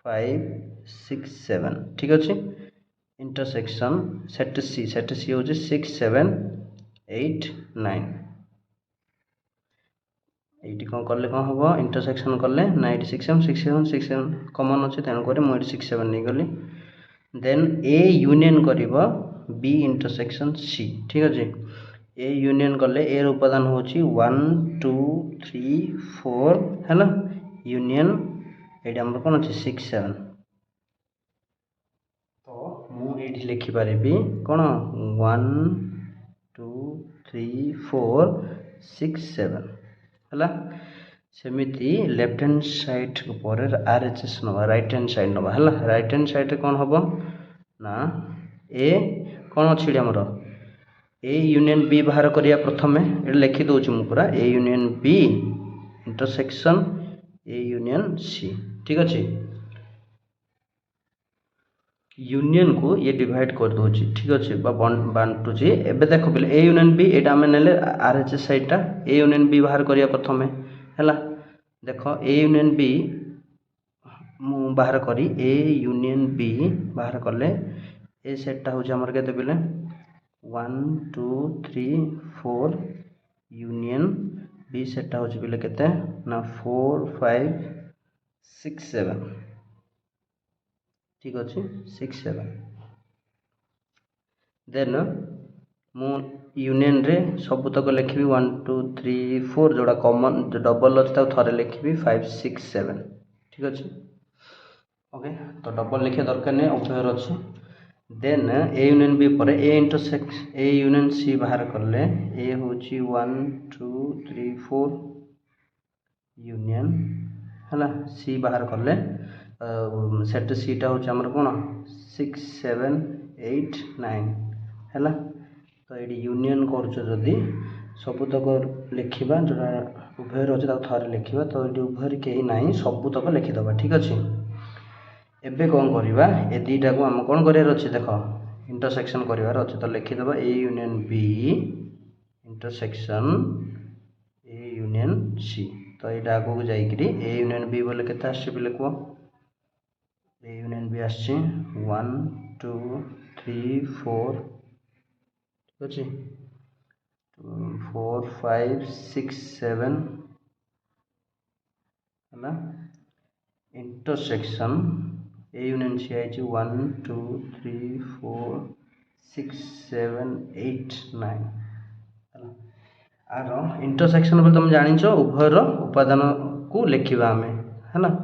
5 6 7 ठीक अच्छे। इंटरसेक्शन सेट सी हूँ 6 7 8 9 ये कौन कले कौन हम इंटरसेक्शन कले ना ये 6 7 6 7 6 7 कमन अच्छे तेणुक मुझे 6 7 नहीं गली देन ए यूनियन कर बी इंटरसेक्शन सी ठीक अच्छे। ए यूनियन कले ए उपादान हूँ 1 2 3 4 है ना यूनियन ये आम कौन अच्छे 6 7 तो मुझे लिखिपारि कौन 1 2 3 4 6 7 है सेमती लेफ्ट हैंड साइड पर आर एच एस नवा राइट हैंड साइड नवा है राइट हैंड साइड कौन हम ना ए कौन अच्छी आमर ए यूनियन बी बाहर करिया प्रथमे ये लिखि दूची मु पूरा A union B intersection A union C ठीक अच्छे। यूनियन को ये डिवाइड कर दूची ठीक अच्छे बांटुची एबे देख पे ए यूनियन बी एटा आम ने आर एच एस साइडटा ए यूनियन बी बाहर करिया प्रथमे है देख ए यूनियन बी मु बाहर करी ए यूनियन बी बाहर कले ए सेटटा हूँ आमर के पे 1 2 3 4 यूनियन बी सेटटा हूँ पे केते ना 4 5 6 7 ठीक अच्छे 6 7 देन मु यूनियन रे सबुतक लिखी 1 2 3 4 जोड़ा कॉमन जो डबल अच्छे थे लिखी 5 6 7 ठीक अच्छे ओके। तो डबल लिखा दरकार नहीं उभयर अच्छे देन ए यूनियन बी पर A intersect A union C बाहर करले ए होची 1 2 3 4 यूनियन है सी बाहर करले सेट सीटा हूँ आमर कौन 6 7 8 9 है तो ये यूनियन करुदी सबुतक लिखा जोटा उभय अच्छे थे लिखा तो ये उभय कहीं ना सबुतक लिखिदे ठीक अच्छे एबे कौन करवा ए दुईटा को आम कौन करार अच्छे देख इंटरसेक्शन करार अच्छे तो लिखिदे A union B intersection A union C तो यहाँ आगू जाकि ए यूनियन बी बोले के आसले कह ए यूनियन बी आस 1 2 3 4 ठीक अच्छे 4 5 6 7 है इंटरसेक्शन ए यूनियन सी आई 1 2 3 4 6 7 8 9 आर इंटरसेक्शन बोले तुम जान उभयर उपादान को लिखा आम है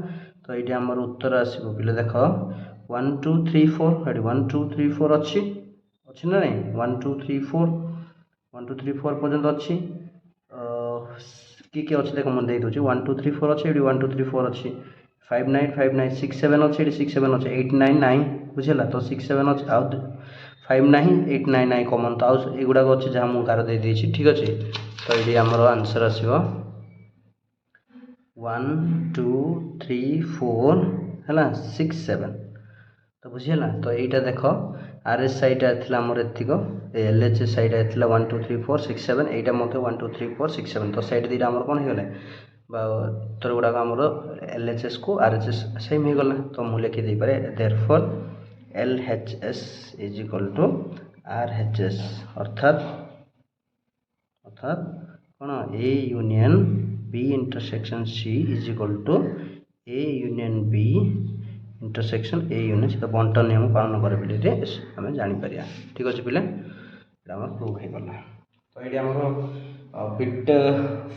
तो ये आमर उत्तर आसो पे देख 1 2 3 4 ये 1 2 3 4 अच्छी अच्छी ना नहीं 1 2 3 4 1 2 3 4 पर्यंत अच्छी किए अच्छे देख मुझे देती 1 2 3 4 अच्छे ये 1 2 3 4 अच्छी 5 9 5 9 6 7 अच्छे ये 6 7 अच्छे 8 9 9 बुझेगा तो 6 7 अच्छे आउ 5 9 8 9 9 कमन तो आउगुड़ा अच्छे जहाँ मुझे कार दे ठीक अच्छे तो ये आमर आंसर आसो 1 2 3 4 है 6 7 तो बुझीगला तो यहाँ देख आर एस साइटा थी आमर एतिक एल एच एस साइटा थी 1 2 3 4 6 7 यहाँ मत 1 2 3 4 6 7 तो साइड दुटा आमर कौन हो उत्तर गुड़ाक आमर एल एच एस को आर एच एस सेम हो गला तो मुझे लिखिदे पारे therefore L H S is equal to R H S अर्थात कौन A union B intersection C is equal to A union B intersection A union से तो बंटन नियम पालन करे आम जापर ठीक अच्छे पे आम प्रूव हो गला तो ये आमर बिट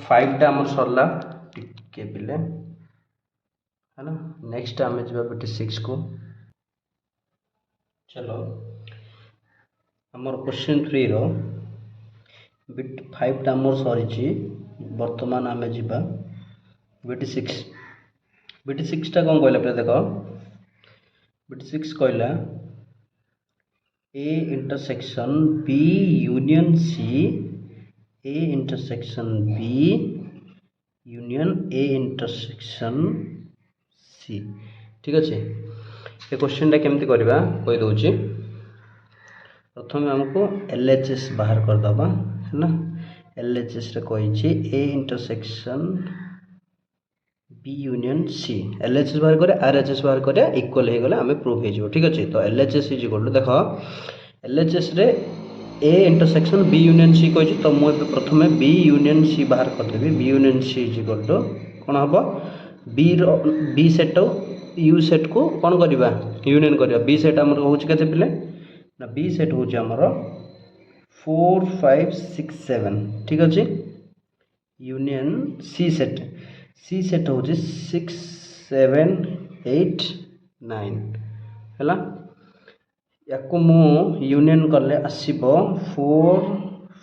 5टा आम सरला टिके पिले है ना नेक्स्ट आम जा बिट 6 को चलो आमर क्वेश्चन 3 रो बिट 5टा आमर सरी बर्तमान आम जा बिट 6टा कौन कहला पे देख बिट 6 कहला A intersection B union C A intersection B union A intersection C ठीक अच्छे ये क्वेश्चन केमती करवा कही दूची प्रथम आमको एल एच एस बाहर करदबा है ना एल एच एस कही A intersection B union C L H S बाहर कर आर एच एस बाहर कर इक्वल हो गले आम प्रूफ हो ठीक अच्छे तो L H S is equal to देख एल एच एस रे A intersection B union C कही तो मुझे प्रथम बी यूनियन सी बाहर करदेवी B union C is equal to कौन हम बी सेट यू सेट को कौन करवा यूनियन करवा बी सेट आम हूँ के पिले ना बी सेट हूँ आमर 4 5 6 7 ठीक अच्छे यूनियन सी सेट हूँ 6 7 8 9 है या मु यूनियन कले आसब 4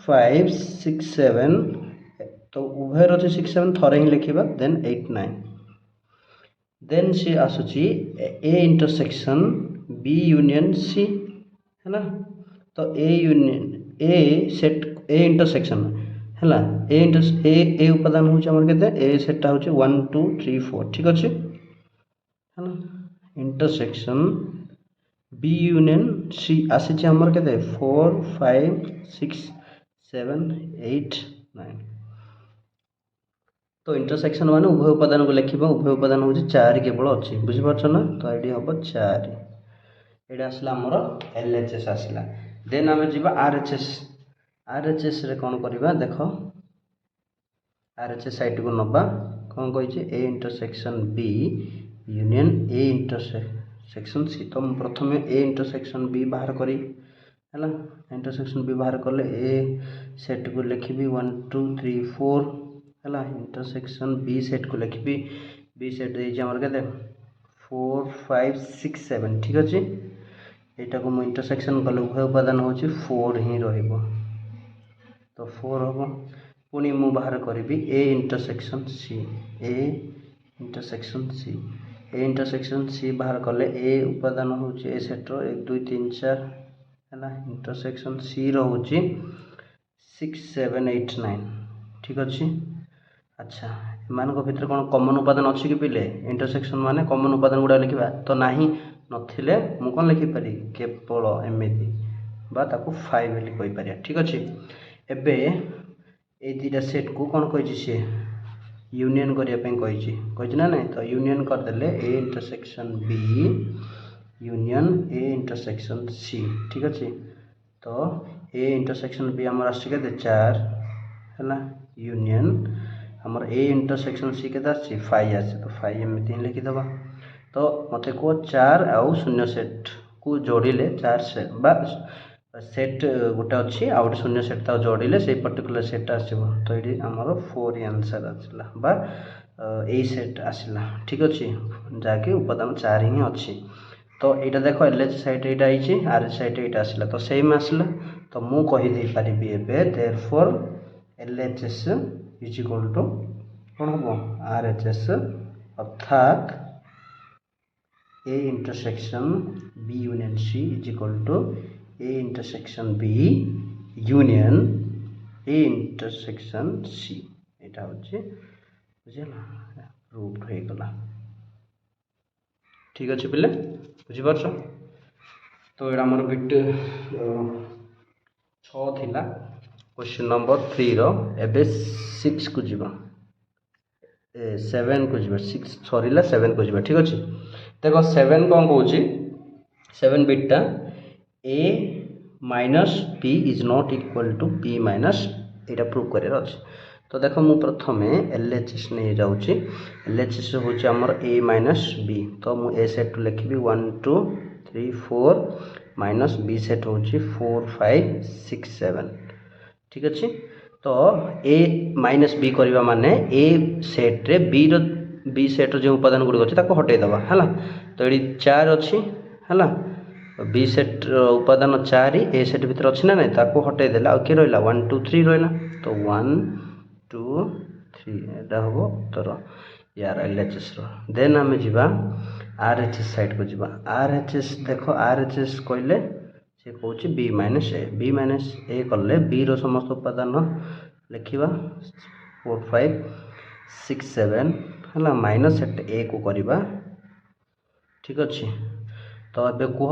5 6 7 तो उभयर अच्छे 6 7 थरे ही लिखा देन 8 9 देन सी आसूची A intersection B union C है ना तो A union A set A intersection है ए उपादान हूँ के ए सेटा हूँ 1 2 3 4 ठीक अच्छे है ना इंटरसेक्शन बी यूनियन सी आसी आमर के 4 5 6 7 8 9 तो इंटरसेक्शन मान उभय उपादान को लिखा उभय उपादान हूँ 4 केवल अच्छी बुझीपार ना तो ये हम 4 ये आसला आमर एल एच एस आसला देन आम जा आर एच एस रे कौन करवा देख आर एच एस साइड को नवा कौन कही A intersection B union A intersection C तो प्रथम ए इंटरसेक्शन बी बाहर करी है इंटरसेक्शन बी बाहर कले ए सेट को लिखी 1 2 3 4 है इंटरसेक्शन बी सेट को लिखी बी सेट देर के 4 5 6 7 ठीक अच्छे এইটা को मु इंटरसेक्शन कले उभय उपादान होची 4 ही रहइबो तो 4 हम पुणी मु बाहर करी A intersection C A intersection C A intersection C बाहर कले ए उपादान होची ए सेट रो 1 2 3 4 है इंटरसेक्शन सी रोचे 6 7 8 9 ठीक अच्छे। अच्छा मान भितर कौन कमन उपादान अच्छी कि पिले इंटरसेक्शन माने कमन उपादान गुड़ा लिखा तो ना नथिले मु कौन लिखिपारि केवल एमती बा ताको 5 बोली कहि पारिया ठीक अच्छे। एबे ए दुटा सेट को कौन कही सी यूनियन करने ना नहीं तो यूनियन करदे A intersection B union A intersection C ठीक अच्छे। तो ए इंटरसेक्शन बी आमर आस 4 है यूनियन आमर ए इंटरसेक्शन सी के 5 आसे तो 5 एमती ही लिखिदबा। तो मत कह 4 आउ शून्य सेट को जोड़िले 4 सेट बा सेट गोटे अच्छी आउ गोटे शून्य सेट ताको जोड़िले से पर्टिकुलर सेट आसो तो ये आमर 4 आंसर आसला बा ए सेट आसला ठीक अच्छे जहाँकि उपादान 4 ही अच्छी। तो यहाँ देख एल एच साइड ये आर एच साइड ये आसला तो सेम आसला तो मु कहीदे पारि therefore L H S is equal to कौन हम आर एच एस अर्थात A intersection B union C is equal to A intersection B union A intersection C यहाँ हूँ बुझेगा प्रूफ हो गला ठीक अच्छे पिले बुझीपार। तो यहाँ आमर बिट 6 थिला क्वेश्चन नंबर 3 रो एबे 6 को जीवा 7 को जीवा 6 सरीला 7 को जीवा ठीक अच्छे। देखो 7 कौन कौची 7 बिटा A minus B is not equal to B minus यहाँ प्रूव कर अच्छे। तो देखो मु प्रथम एल एच एस नहीं जाऊँगी एल एच एस हूँ आमर ए माइनस बी तो मु ए सेट लिखी 1 2 3 4 माइनस बी सेट हूँ 4 5 6 7 ठीक अच्छे। तो ए माइनस बी करवा माने ए सेट रे बी सेट जो उपादान गुड़िक अच्छे हटेदबा है तो ये 4 अच्छी है बी सेट उपादान 4 ए सेट भीतर अच्छी ना नहीं ताको हटेदेला किए रहा 1 2 3 रहा तो 1 2 3 यहाँ हम उत्तर यार एल एच एस देन आम जा आर एच एस साइड को जी आर एच एस देख आर एच एस कहले सी कौन बी माइनस ए कले बी रो समस्त उपादान लिखा 4 5 6 7 है माइनस सेट ए को करवा ठीक अच्छे। तो ये कह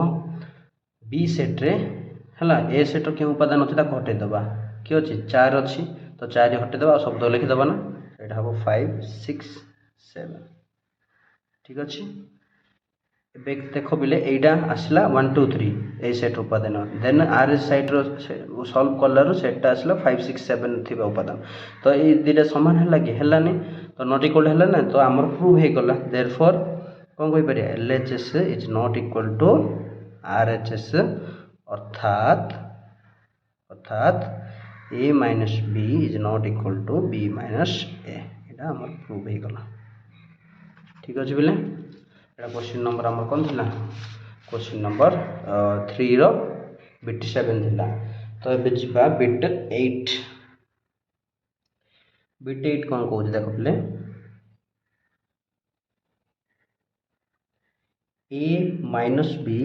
बी सेट्रे है ए सेट्र क्यों उपादान अच्छे हटेदबा किए अच्छे 4 अच्छी तो 4 हटेदबा शब्द लिखिदबा ना यहाँ हम 5 6 7 ठीक अच्छे। देख बिले यहाँ आसला 1 2 3 ए सेट उपादान देन आर एस साइड सल्व कलर सेटा आसला 5 6 7 थी उपादान तो ये दुटा सामान है कि है तो नॉट इक्वल है ना तो आमर प्रूव हो गला देयरफॉर कौन कहीपर L H S is not equal to R H S अर्थात A minus B is not equal to B minus A यहाँ आमर प्रूव हो गला ठीक अच्छे बोले यहाँ क्वेश्चन नंबर आमर कौन थी क्वेश्चन नंबर 3 रो बिट 7 थिला। तो ये जा बिट 8 कौन कौन देख पे A minus B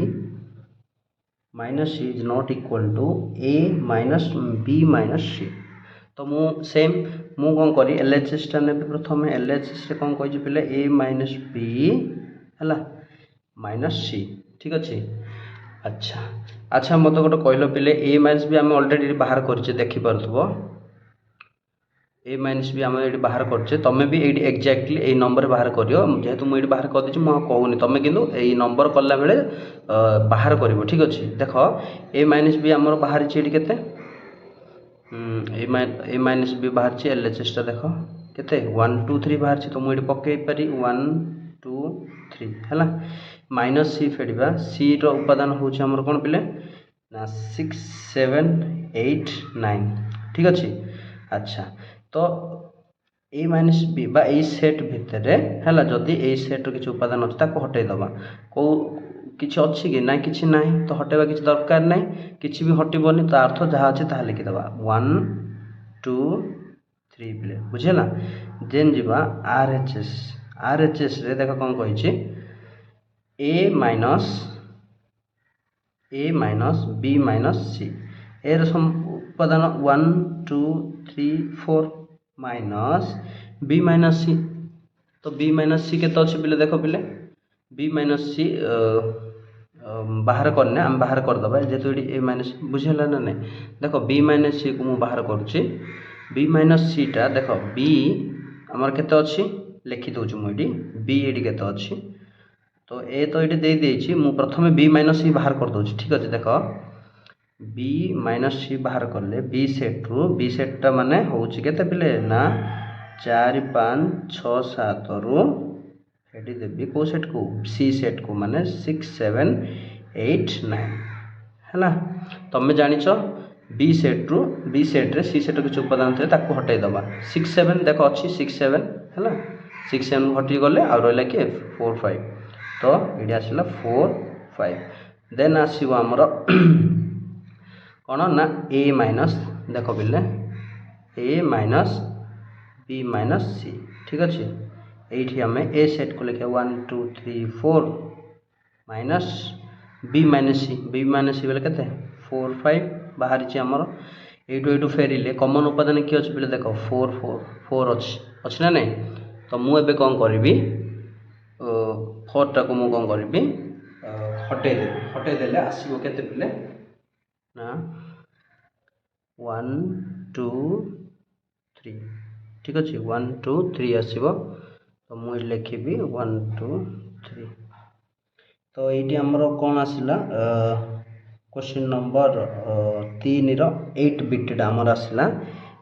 minus C is not equal to A minus B minus C तो मु सेम मु कौन करी एल एच एस टा ने प्रथम एल एच एस कौन कही पे ए माइनस बी है माइनस सी ठीक अच्छे। अच्छा अच्छा मत गोटे कहल पे ए माइनस बी आम अलरेडी बाहर कर देखिपे ए माइनस भी आम ये बाहर करचे तुम भी ये एक्जाक्टली ये नंबर बाहर करियो जेहेतु मुझे बाहर कर देछि मु कहूनी तुम किंतु ये नंबर कला बेले बाहर करिवो ठीक अच्छे। देख ए माइनस भी आमर बाहर केते ए माइनस भी बाहर एल एच एस टा देख केते 1 2 3 बाहर तो मुझे पकई पारि 1 2 3 है माइनस सी फेड़ा सी रो उपादान हूँ आमर कौन पे ना 6 7 8 9 ठीक अच्छे। अच्छा तो ए माइनस बी सेट भितर है जदि ए सेट किसी उपादान अच्छे हटेदबा कौ କିଛି ଅଛି କି ନାଇଁ, କିଛି ନାହିଁ ତ ହଟେଇବା କିଛି ଦରକାର ନାହିଁ, କିଛି ବି ହଟିବନି, ତା ଅର୍ଥ ଯାହା ଅଛି ତାହା ଲେଖିଦେବା 1 2 3 ପିଲେ ବୁଝିହେଲା। ଦେନ୍ ଯିବା RHS ରେ ଦେଖ କ'ଣ କହିଛି A minus B minus C ଏର ଉପାଦାନ 1 2 3 4 ମାଇନସ୍ B ମାଇନସ୍ C। तो B माइनस सी केते अच्छे पिले देख पिले B माइनस सी बाहर करने आम बाहर करदे जेहेतु ये A माइनस बुझेगा ना नहीं। देख B माइनस सी को मुझे बाहर करुच्ची B माइनस सी टा देख B आमर केते अच्छी लिखि दूँ मुझे B ये केते अच्छी तो ए तो ये दे देछि मु प्रथमे B माइनस सी बाहर कर दूँ ठीक अच्छे। देख B माइनस सी बाहर कले B सेट टा माने होउछि केते पिले ना 4 5 6 7 रु हेडी देबी को सेट को सी सेट को माने 6 7 8 9 हैला। तमे जानिछ बी सेट रे सी सेट किछ उपादान थे ताको हटाई दबा 6 7 देखो अछि 6 7 हैला 6 7 हटि गले आ रहला कि 4 5 तो एडी आसिला 4 5 देन आसीबो हमर कोन ना a माइनस देखो बिले a माइनस B माइनस सी ठीक अच्छे। ये आम ए सेट को लिखे 1 2 3 4 माइनस B माइनस सी बेले के 4 5 बाहर आमर यू फेरिले कमन उपादान किए अच्छे बोले देख 4 4 4 अच्छी ना नहीं। तो मुझे कौन करी 4 टाक मुझे कौन करी हटेदेले आसो के ना 1 2 3 ठीक अच्छे 1 2 3 आसो तो मुझे लिखी 1 2 3 तो ये आमर कौन आसला क्वेश्चन नंबर 3 रो 8 बिट आमर आसला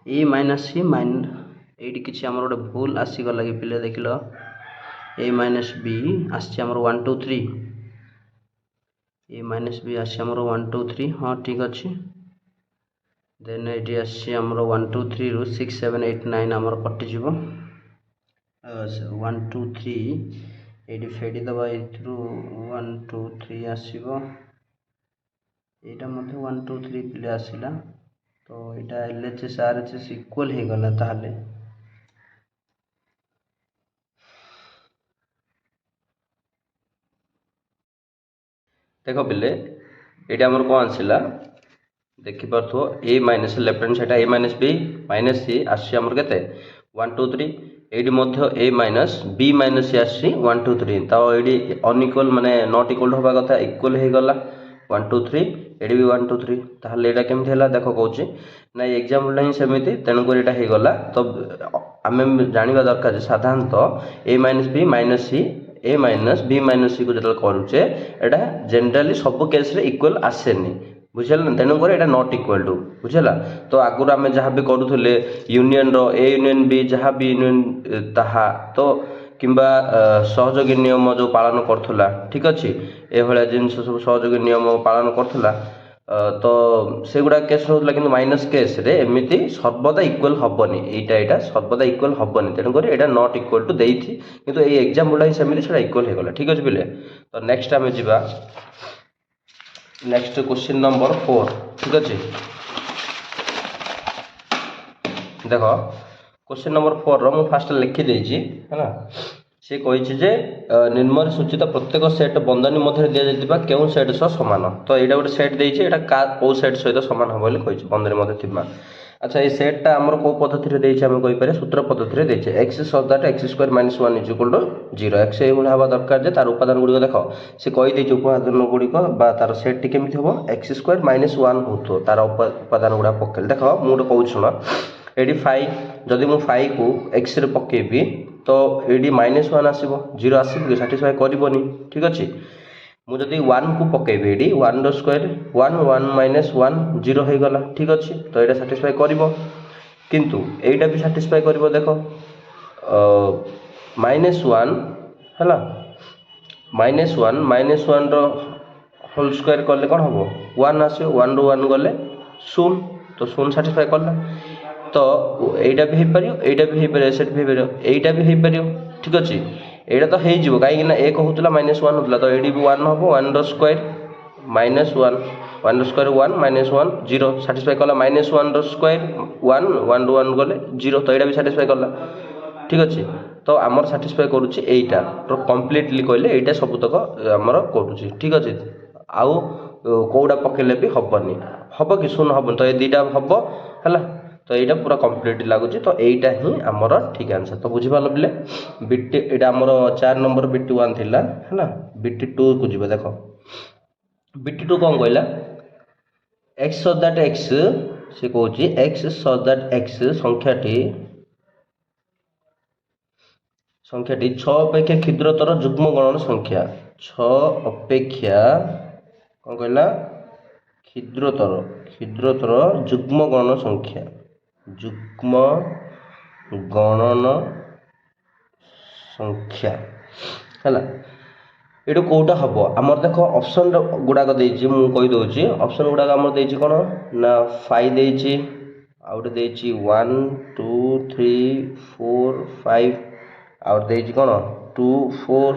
ए माइनस सी ये किसी आमर गोटे भूल आसीगला कि पिले देख लो ए माइनस बी आमर 1 2 3 ए माइनस बी आमर 1 2 3 हाँ ठीक अच्छे। देन ये आमर 1 2 3 रु 6 7 8 9 आमर कटिज 1 2 3 ये फेडी दबा ये 1 2 3 आसो यहाँ 1 2 3 पिले आसला तो यहाँ LHS RHS इक्वल हो गला ताहले देखो पिले ये आमर कौन आसला देखिपो ए माइनस लेफ्ट हैंड साइड ए माइनस बी माइनस सी आमर के 1 2 3 ये ए माइनस बी माइनस सी आसी 1 2 3 तो ये अनइक्वल माने नॉट इक्वल हवा कथा इक्वल हो गला 1 2 3 ये भी 1 2 3 ताहले एटा केमथि हला देखो कहूची ना एग्जांपल ही सेमिति तेणुक एटा हो गला। तो आम जानिबा दरकार साधारणतः ए माइनस बी माइनस सी ए माइनस बी माइनस सी को जो करुचे एटा जनरली सब केस रे इक्वल आसेनी बुझेगा तेणुक यहाँ नॉट इक्वल टू बुझेगा। तो आगुरी आम जहाँ भी करूले यूनियन रो ए यूनियन बी जहाँ भी यूनियन ताहा तो किंबा सहयोगी नियम जो पालन करूला ठीक अच्छे ये जिनस सब सहयोगी नियम पालन करूला तो से गुड़ा केस होता कि माइनस केस रे एमती सर्वदा इक्वल हेनी यहाँ सर्वदा इक्वल हेनी तेणुक यहाँ नॉट इक्वल टू देती किंतु ये एग्जाम्पल ही सेमती से इक्वल हो गला ठीक अच्छे पिले। तो नेक्स्ट आम जा नेक्स्ट क्वेश्चन नंबर 4 ठीक अच्छे। देख क्वेश्चन नंबर 4 रो फास्ट लिखी देछि है सी कही जे निम्न सूचित प्रत्येक सेट बंधनी मध्य दि जाइतिबा केउ सेट सह समान तो यहाँ गोटे सेट देछि एटा का को सेट सहित समान हम बोली कहि बंधनी मध्य थिबा। अच्छा ये सेटा आमर को पद्धति देछि हम कहि पारे सूत्र पद्धति देछि x so that x square minus 1 is equal to 0 x ये हवा दरकार जे तार उपादान गुडी देख से कहि देछि उपादान गुडी को बा तार सेट टी केमिति हो x स्क्वायर माइनस 1 होतो तार उपादान गुडा पकेल देख मु गोटे कहू सुन एडी 5 जदि मु 5 को x रे पकेबी तो एडी माइनस 1 आसीबो 0 आसीबो सैटिस्फाई करबोनी ठीक अछि। मुझे 1 को पकेबी एडी 1 रो स्क्वायर 1 1 माइनस 1 0 हो गला ठीक अच्छे। तो यहाँ साटिस्फाई करिवो किंतु एटा भी साटिस्फाई करिवो देखो माइनस 1 है माइनस 1 रो होल स्क्वायर कले कौन हम 1 आसो 1 रो 1 गले 0 तो 0 साटिस्फाई कला तो यहाँ भी हो पार यहाँ भी हो पार सेट भी हो पार यहाँ भी हो पार ठीक अच्छे। এইটা তো ହେଇଯିବ କାହିଁକି ନା 1 ହେଉଥିଲା -1 ହେଉଥିଲା ତ ଏଇଠି ବି 1 ହେବ 1 ର ସ୍କୋୟାର -1 1 ର ସ୍କୋୟାର 1 -1 0 ସାଟିସ୍ଫାଏ କଲା -1 ର ସ୍କୋୟାର 1 1 ରୁ 1 ଗଲେ 0 ତ ଏଇଟା ବି ସାଟିସ୍ଫାଏ କଲା ঠিক ଅଛି ତ ଆମର ସାଟିସ୍ଫାଏ କରୁଛି ଏଇଟା ତ କମ୍ପ୍ଲିଟଲି କହିଲେ ଏଇଟା ସବୁତକ ଆମର କରୁଛି ଠିକ୍ ଅଛି ଆଉ କୋଉଟା ପକେଇଲେ ବି ହବନି ହବ କି ଶୂନ ହବନି ତ ଏ ଦୁଇଟା ହବ ହେଲା ତ ଏଇଟା ପୁରା କମ୍ପ୍ଲିଟ ଲାଗୁଛି ତ ଏଇଟା ହିଁ ଆମର ଠିକ୍ ଆନ୍ସର ତ ବୁଝିପାରିଲ ପିଲେ ବିଟି ଏଇଟା ଆମର 4 ନମ୍ବର ବିଟି 1 ଥିଲା ହେଲା ବିଟି 2 କୁ ଯିବା ଦେଖ ବିଟି 2 କ'ଣ କହିଲା x so that x ସେ କହୁଛି x so that x ସଂଖ୍ୟାଟି 6 ଅପେକ୍ଷା କ୍ଷୁଦ୍ରତର ଯୁଗ୍ମ ଗଣନ ସଂଖ୍ୟା 6 ଅପେକ୍ଷା କ'ଣ କହିଲା କ୍ଷୁଦ୍ରତର ଯୁଗ୍ମ ଗଣନ ସଂଖ୍ୟା ହେଲା ଏଇଟା କୋଉଟା ହବ ଆମର ଦେଖ ଅପସନ ଗୁଡ଼ାକ ଦେଇଛି ମୁଁ କହିଦେଉଛି ଅପସନ ଗୁଡ଼ାକ ଆମର ଦେଇଛି କ'ଣ ନା 5 ଦେଇଛି ଆଉ ଗୋଟେ ଦେଇଛି 1 2 3 4 5 ଆଉ ଗୋଟେ ଦେଇଛି କ'ଣ 2 4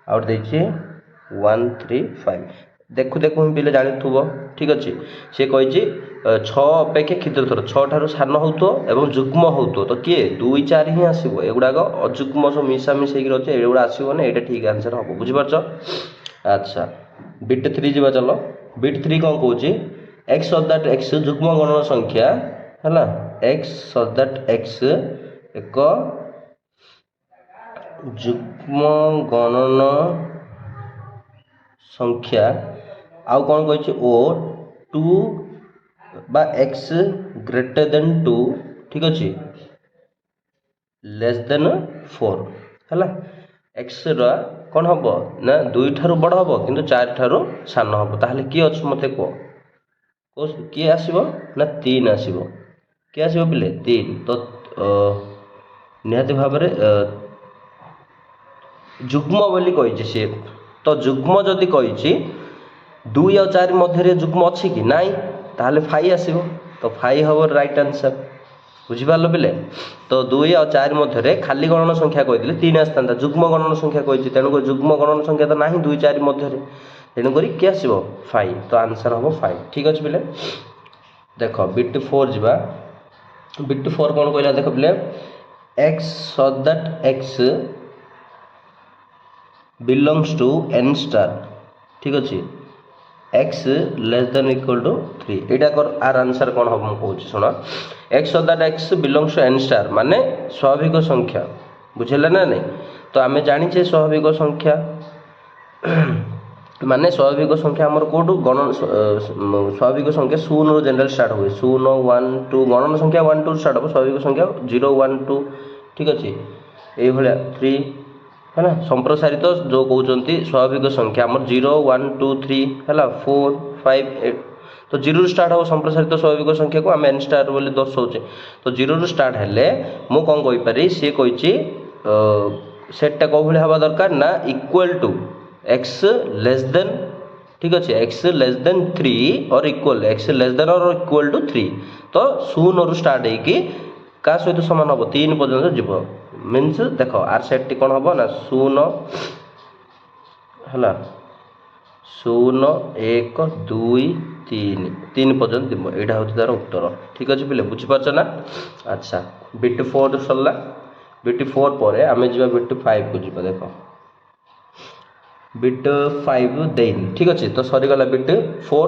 ଆଉ ଗୋଟେ ଦେଇଛି 1 3 5 ଦେଖୁ ହିଁ ପିଲେ ଜାଣିଥିବ ଠିକ୍ ଅଛି ସେ କହିଛି 6 ଅପେକ୍ଷା କ୍ଷୁଦ୍ରତର 6 ଠାରୁ ସାନ ହେଉଥିବ ଏବଂ ଯୁଗ୍ମ ହେଉଥିବ ତ କିଏ 2 4 ହିଁ ଆସିବ ଏଗୁଡ଼ାକ ଅଯୁଗ୍ମ ସବୁ ମିଶାମିଶି ହେଇକି ଅଛି ଏଗୁଡ଼ା ଆସିବନି ଏଇଟା ଠିକ୍ ଆନ୍ସର ହେବ ବୁଝିପାରୁଛ ଆଚ୍ଛା ବିଟ୍ 3 ଯିବା ଚାଲ ବିଟ୍ 3 କ'ଣ କହୁଛି x so that x ଯୁଗ୍ମ ଗଣନ ସଂଖ୍ୟା ହେଲା x so that x ଏକ ଯୁଗ୍ମ ଗଣନ ସଂଖ୍ୟା ଆଉ କ'ଣ କହିଛି ଓ 2 বা x greater than 2 ଠିକ୍ ଅଛି less than 4 ହେଲା x ର କ'ଣ ହେବ ନା 2 ଠାରୁ ବଡ଼ ହେବ କିନ୍ତୁ 4 ଠାରୁ ସାନ ହେବ ତାହେଲେ କିଏ ଅଛି ମୋତେ କୁହ କିଏ ଆସିବ ନା 3 ଆସିବ କିଏ ଆସିବ ପିଲେ 3 ତ ନିହାତି ଭାବରେ ଯୁଗ୍ମ ବୋଲି କହିଛି ସିଏ ତ ଯୁଗ୍ମ ଯଦି କହିଛି 2 ଆଉ 4 ମଧ୍ୟରେ ଯୁଗ୍ମ ଅଛି କି ନାଇଁ ତାହେଲେ 5 ଆସିବ ତ 5 ହେବ ରାଇଟ୍ ଆନ୍ସର ବୁଝିପାରିଲ ପିଲେ ତ 2 ଆଉ 4 ମଧ୍ୟରେ ଖାଲି ଗଣନ ସଂଖ୍ୟା କହିଥିଲେ 3 ଆସିଥାନ୍ତା ଯୁଗ୍ମ ଗଣନ ସଂଖ୍ୟା କହିଛି ତେଣୁକରି ଯୁଗ୍ମ ଗଣନ ସଂଖ୍ୟା ତ ନାହିଁ 2 4 ମଧ୍ୟରେ ତେଣୁକରି କିଏ ଆସିବ 5 ତ ଆନ୍ସର ହେବ 5 ଠିକ୍ ଅଛି ପିଲେ ଦେଖ ବିଟ୍ 4 ଯିବା ବିଟ୍ 4 କ'ଣ କହିଲା ଦେଖ ପିଲେ x so that x belongs to n star ठीक अच्छे x less than equal to 3 एटा कर आर आंसर कौन हम कहूँ शुण x so that x belongs to n star माने स्वाभाविक संख्या बुझेला ना नहीं तो आम जाचे स्वाभाविक संख्या माने स्वाभाविक संख्या आमर कौटू गणन स्वाभाविक संख्या 0 जनरल स्टार्ट हुए 0 1 2 गणन संख्या 1 2 स्टार्ट हो स्वाभाविक संख्या 0 1 2 ठीक अच्छे ये 3 है ना संप्रसारित जो कहते स्वाभाविक संख्या आम 0 1 2 3 है 4 5 8 तो 0 स्टार्ट हो संप्रसारित स्वाभाविक संख्या को आम एन स्टार बोली दर्शाऊे तो 0 स्टार्ट हेले मु कौन कहीपरि सी कही सेटा कौ भाई हवा दरकार ना equal to x less than ठीक अच्छे एक्स लेस देन 3 और इक्वल एक्स लेस देन और इक्वल टू 3 तो 0 रु स्टार्ट होगी क्या सहित सामान हम 3 पर्यटन जीव मीन्स देख आर सेट कौन हम ना 0 है 0 1 2 3 पर्यटन जीव यहाँ हूँ तार उत्तर ठीक अच्छे पिले बुझीपार ना अच्छा बिट 4 सरला बिट 4 पर आम जा बिट 5 को जीव देख बिट 5 देन ठीक अच्छे तो सरीगला बिट 4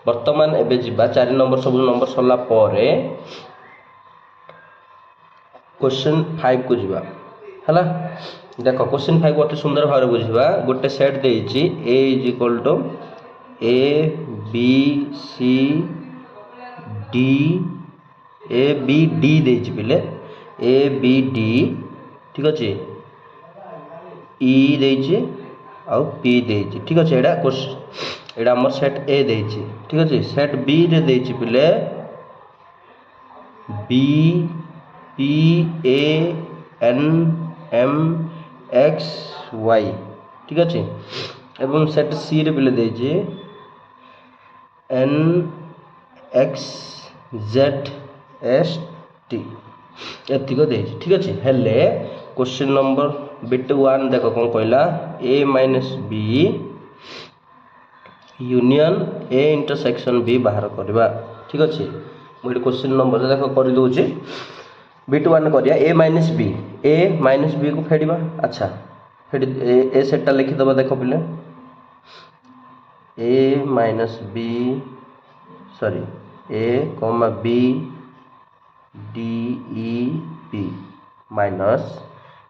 बर्तमान एबे जीवा 4 नंबर सब नंबर सरला क्वेश्चन 5 को जीवा है देख क्वेश्चन 5 गोटे सुंदर भाव बुझा गोटे सेट देछि A is equal to A B C D A B D देछि पिले ए बी डी ठीक अच्छे ई देछि आउ पी देछि ठीक अच्छे एटा आमर सेट ए देछि ठीक अच्छे सेट बी रे देछि पिले B P A N M X Y ठीक अच्छे एवं सेट सी रे पिले देछि N X Z S T एतिक देछि ठीक अच्छे हेले क्वेश्चन नंबर बिट 1 देख कौन कहला A minus B union A intersection B बाहर करवा। ठीक अच्छे मुझे क्वेश्चन नंबर देख कर दूसरी बिट 1 करिया ए माइनस बी को फेड़ा। अच्छा फेड ए सेटा लिखिदबा देख पिले A minus B sorry A comma B D E P minus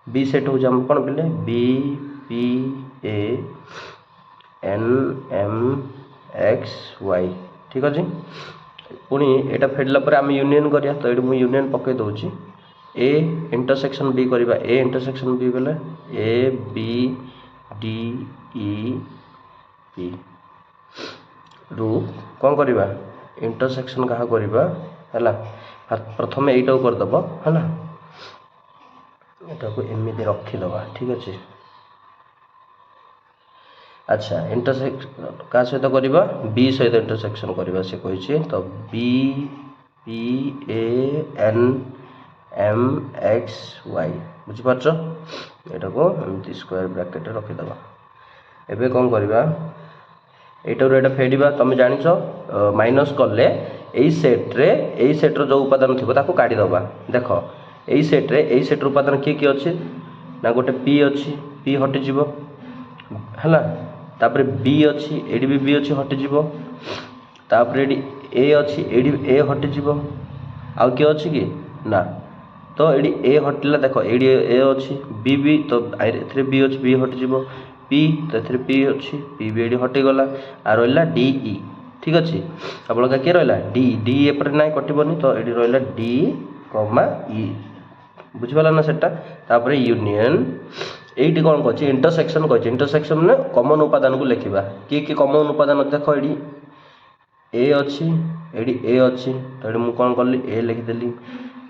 B set हो कौन पिले B P A N M X Y. ठीक अच्छे पुणी यहाँ फेडला आम यूनियन करिया तो ये मुझे यूनियन पकई दूसरी ए इंटरसेक्शन बी करवा ए इंटरसेक्शन बी बोले A B D E P रु कौन करवा इंटरसेक्शन क्या करवा है प्रथम यहीटा करदेव है यहाँ को एमती रखीदबा। ठीक अच्छे अच्छा इंटरसेक्शन क्या सहित करवा बी सहित इंटरसेक्शन करवा से कही तो B P A N M X Y बुझीपार यहाँ को एमती स्क्वायर ब्रैकेट रखीदबा। एबे कौन करवा एटार एटा फेड़ा तुम जान माइनस कले यही सेट्रे जो उपादान थी ताको काढ़ीदबा। देख यही सेट्रे उपादान किए किए अच्छे ना गोटे पी अच्छी पी हटिଯିव है तापर बी अच्छी एडी भी बी अच्छी हटिଯିव तापर एडी ए अच्छी एडी ए हटिଯିव आउ किए अच्छी कि ना तो ये ए हटिला देख ये ए अच्छी बी तो ए बी अच्छी बी हटिଯିव पी तो ये पी अच्छी पी भी ये हटिगला आ रहा डी ई। ठीक अच्छे आप किए रहा डी डी एपटे ना कटबनी तो ये रहा डी कमा ई बुझीपारा ना सेटा तापर यूनियन ये कौन कह इंटरसेक्शन कह इंटरसेक्शन में कमन उपादान को लिखा किए कमन उपादान देख ये ए अच्छी ये ए अच्छी तो ये मुझे कौन कली ए लिखिदेली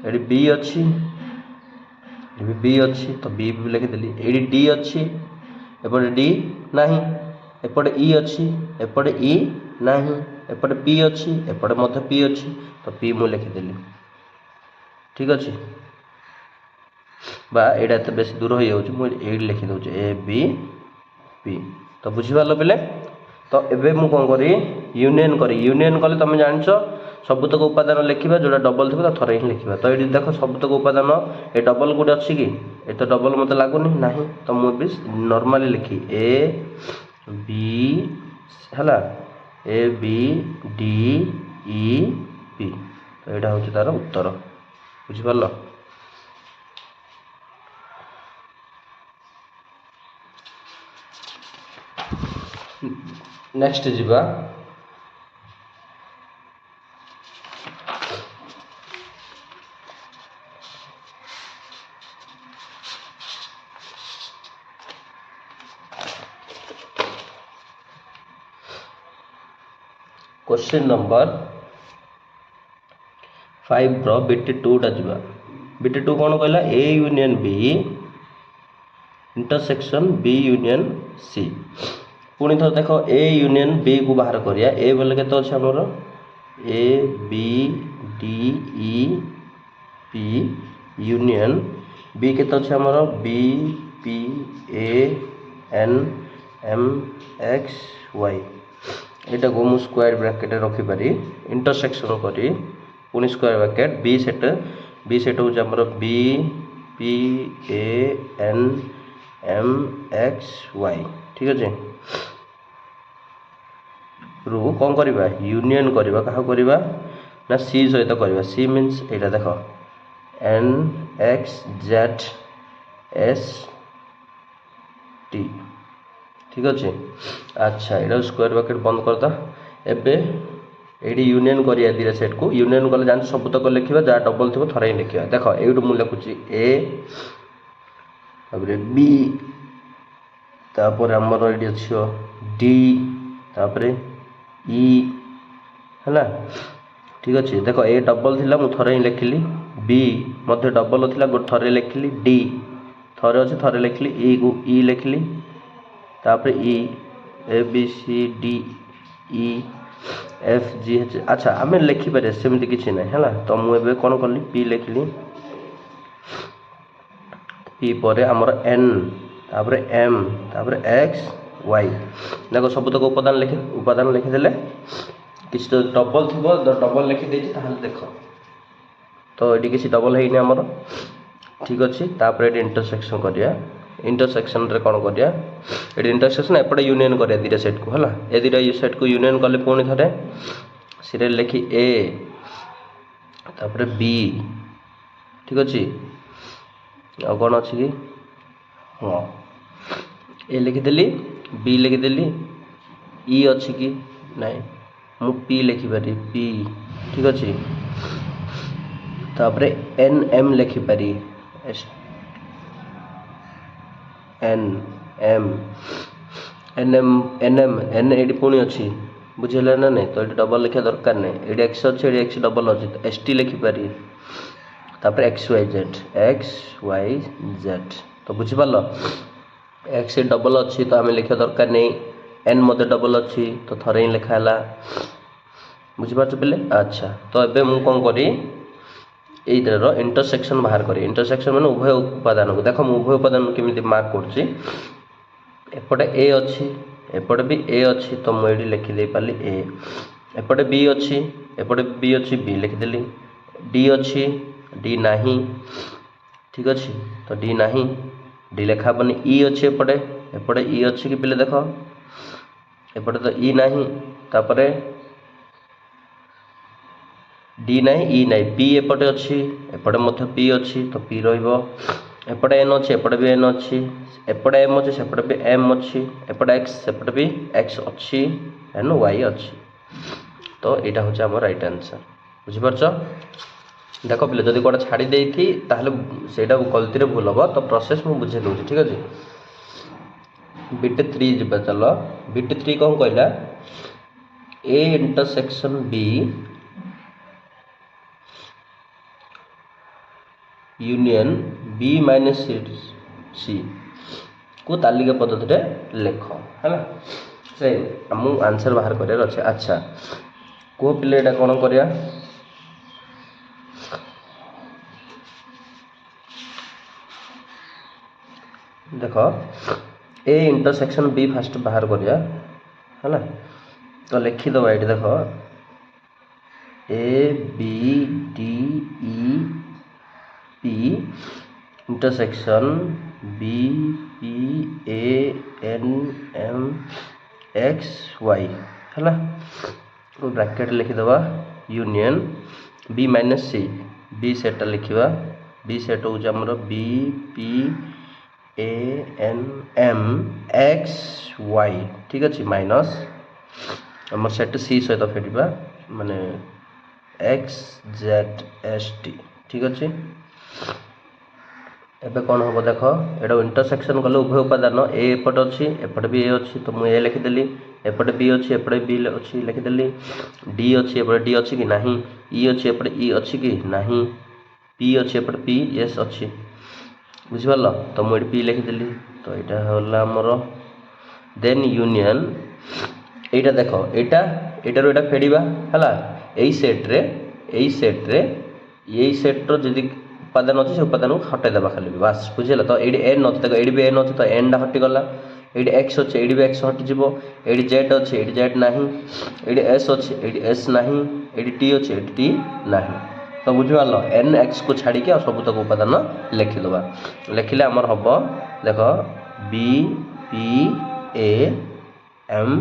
ये बी अच्छी ये बी अच्छी तो बी भी लिखिदेली ये डी अच्छी एपटे डी नहीं एपटे ई अच्छी एपटे ई नहीं एपटे पी अच्छी एपटे मध्य पी अच्छी तो पी मुझे लिखिदेली। ठीक अच्छे बा एटा तो बेस दूर हो जाऊँ मुझे लिखिदे ए बी पी तो बुझीपार पिले तो एबे मु कौन करी यूनियन कले तुम जान सबुतक उपादान लिखा जोटा डबल थी थे ही लिखा तो ये देख सबुतक उपादान ये डबल गोटे अच्छी कि ये तो डबल मत लगुनि ना तो मुझे नॉर्मली लिखी ए बी है A B D E P तो यहाँ हूँ तार उत्तर बुझीपार। नेक्स्ट जीवा क्वेश्चन नंबर 5 रो बिट 2 टा जीवा बिट 2 कौन कहला A union B intersection B union C पुणी थर देख ए यूनियन बी को बाहर करिया ए बोले के अच्छे आमर A B D E P union B के अच्छे आमर B P A N M X Y यहाँ को मुझे स्क्वायर ब्रैकेट रखिपारी इंटरसेक्शन करी पुणी स्क्वायर ब्रैकेट बी सेट हूँ आमर B P A N M X Y. ठीक अच्छे रु कौन करवा यूनियन करवा क्या करवा ना सी सहित करवा सी मीन्स यहाँ देख N X Z S T. ठीक अच्छे अच्छा यहाँ स्क्वायर ब्रैकेट बंद करदा एबे ये यूनियन करिया दिया सेट को यूनियन कले जान सबुतक लिखा जहाँ डबल थी थे ही लिखा देख ये मुझे लिखुची ए बी तापर आमर ये अच्छी डी तापर ई है। ठीक अच्छे देख ए डबल थी मुझे थे ही लिखिली बी मत डबल थी थे लिखिली डी थे अच्छे थे लिखिली ई को ई लिखिली तापर E A B C D E F G H. अच्छा आम लिखिपर सेमती किसी ना है तो मुझे कौन कली पी लिखिली पी पर आमर एन तापर एम तापर एक्स वाई देख सब तक उपादान लिखिदेले किसी तो डबल थी डबल लिखिदे देख तो ये किसी डबल है आमर ठीक अच्छे तापर ये इंटरसेक्शन करिया इंटरसेक्शन रे कौन करिया ये इंटरसेक्शन एपटे यूनियन करिया दुटा सेट को है ए दुटा सेट को यूनियन कले पुणी थे सीरियल लिखी ए तापर बी ठीक अच्छे आ कौन अच्छी कि हाँ ए लिखिदेली बी लिखिदेली ई अच्छी कि नहीं मु पी लिखिपारी पी ठीक अच्छे तापर एन एम लिखिपारी N M N M N M N ये पुणी अच्छी बुझेगा ना नहीं तो ये डबल लिखा दरकार नहीं ये एक्स अच्छे ये एक्स डबल अच्छे तो एस टी लिखिपारी तापर एक्स वाई जेड तो बुझिपार एक्स डबल अच्छी तो आम लिखा दरकार नहीं एन मत डबल अच्छी तो थरे ही लिखाला बुझिपार पे अच्छा तो ये मुझे कौन करी एइटर इंटरसेक्शन बाहर करी इंटरसेक्शन मैंने उभय उपादान को देख उभय उपादान केमी मार्क करपटे ए अच्छी एपटे भी ए अच्छी तो मुझे लिखिदे पाली ए एपटे बी अच्छी एपटे बी अच्छी बी लिखिदेली डी अच्छी डी नाही ठीक अच्छे तो डी नाही डी लिखा हेनी ई अच्छी एपटे एपटे ई अच्छी कि पिले देख एपटे तो ई नाही तापरे डी नाही ई नाही पी एपटे अच्छी एपटे मध्य पी अच्छी तो पी रहिबो एपटे एन अच्छी एपटे भी एन अच्छी एपटे एम अच्छी सेपटे भी एम अच्छी एपटे एक्स सेपटे भी एक्स अच्छी एन वाई अच्छी तो यहाँ हूँ आम राइट आंसर बुझिपारछ देख पे जब कौन छाड़ी देती से गलती भूल हम तो प्रोसेस मुझे बुझे दूसरी ठीक अच्छे बिट 3 जा चल बिट 3 कौन कहला A intersection B union B minus C को तालिका पद्धति लेख है से आम आंसर बाहर करार अच्छे अच्छा कौ पिले कौन करिया देख ए इंटरसेक्शन बी फास्ट बाहर करिया है तो लिखिदब ये देख A B D E P intersection B P A N M X Y है ब्रैकेट लिखिदबा union B minus C B set लिखा बी सेट हूँ आमर B P A N M X Y ठीक अच्छे माइनस आम सेट सी सहित फेटा माने एक्स जेड एस टी ठीक अच्छे एबे कौन हम देख ये इंटरसेक्शन कले उभय उपादान एपटे अच्छी एपटे भी ए अच्छी तो मुझे लिखिदेली एपटे बी अच्छी एपटे बी अच्छी लिखिदेली डी अच्छी एपटे डी अच्छी कि नहीं ई अच्छी एपटे ई अच्छी कि नहीं पी अच्छी एपटे पी एस अच्छी बुझिपार तो मुझे पी लिखिदेली तो यहाँ है आमर देन यूनियन यहाँ देख यहाँ फेड़ा है यही सेट्रे यही सेट्र जी उपादान अच्छे से उपादान को हटेदेवा खाली बास बुझेगा तो ये एन अच्छे देखो ये भी एन अच्छे तो एन टा हटिगला ये एक्स अच्छे ये भी एक्स हटिज ये जेड अच्छे ये जेड ना ये एस अच्छे ये एस ना ये टी अच्छे ये टी ना तो बुझिपार एन एक्स को छाड़ी के सब तक उपादान लिखिदबा लिखिले आमर हम देख B P A M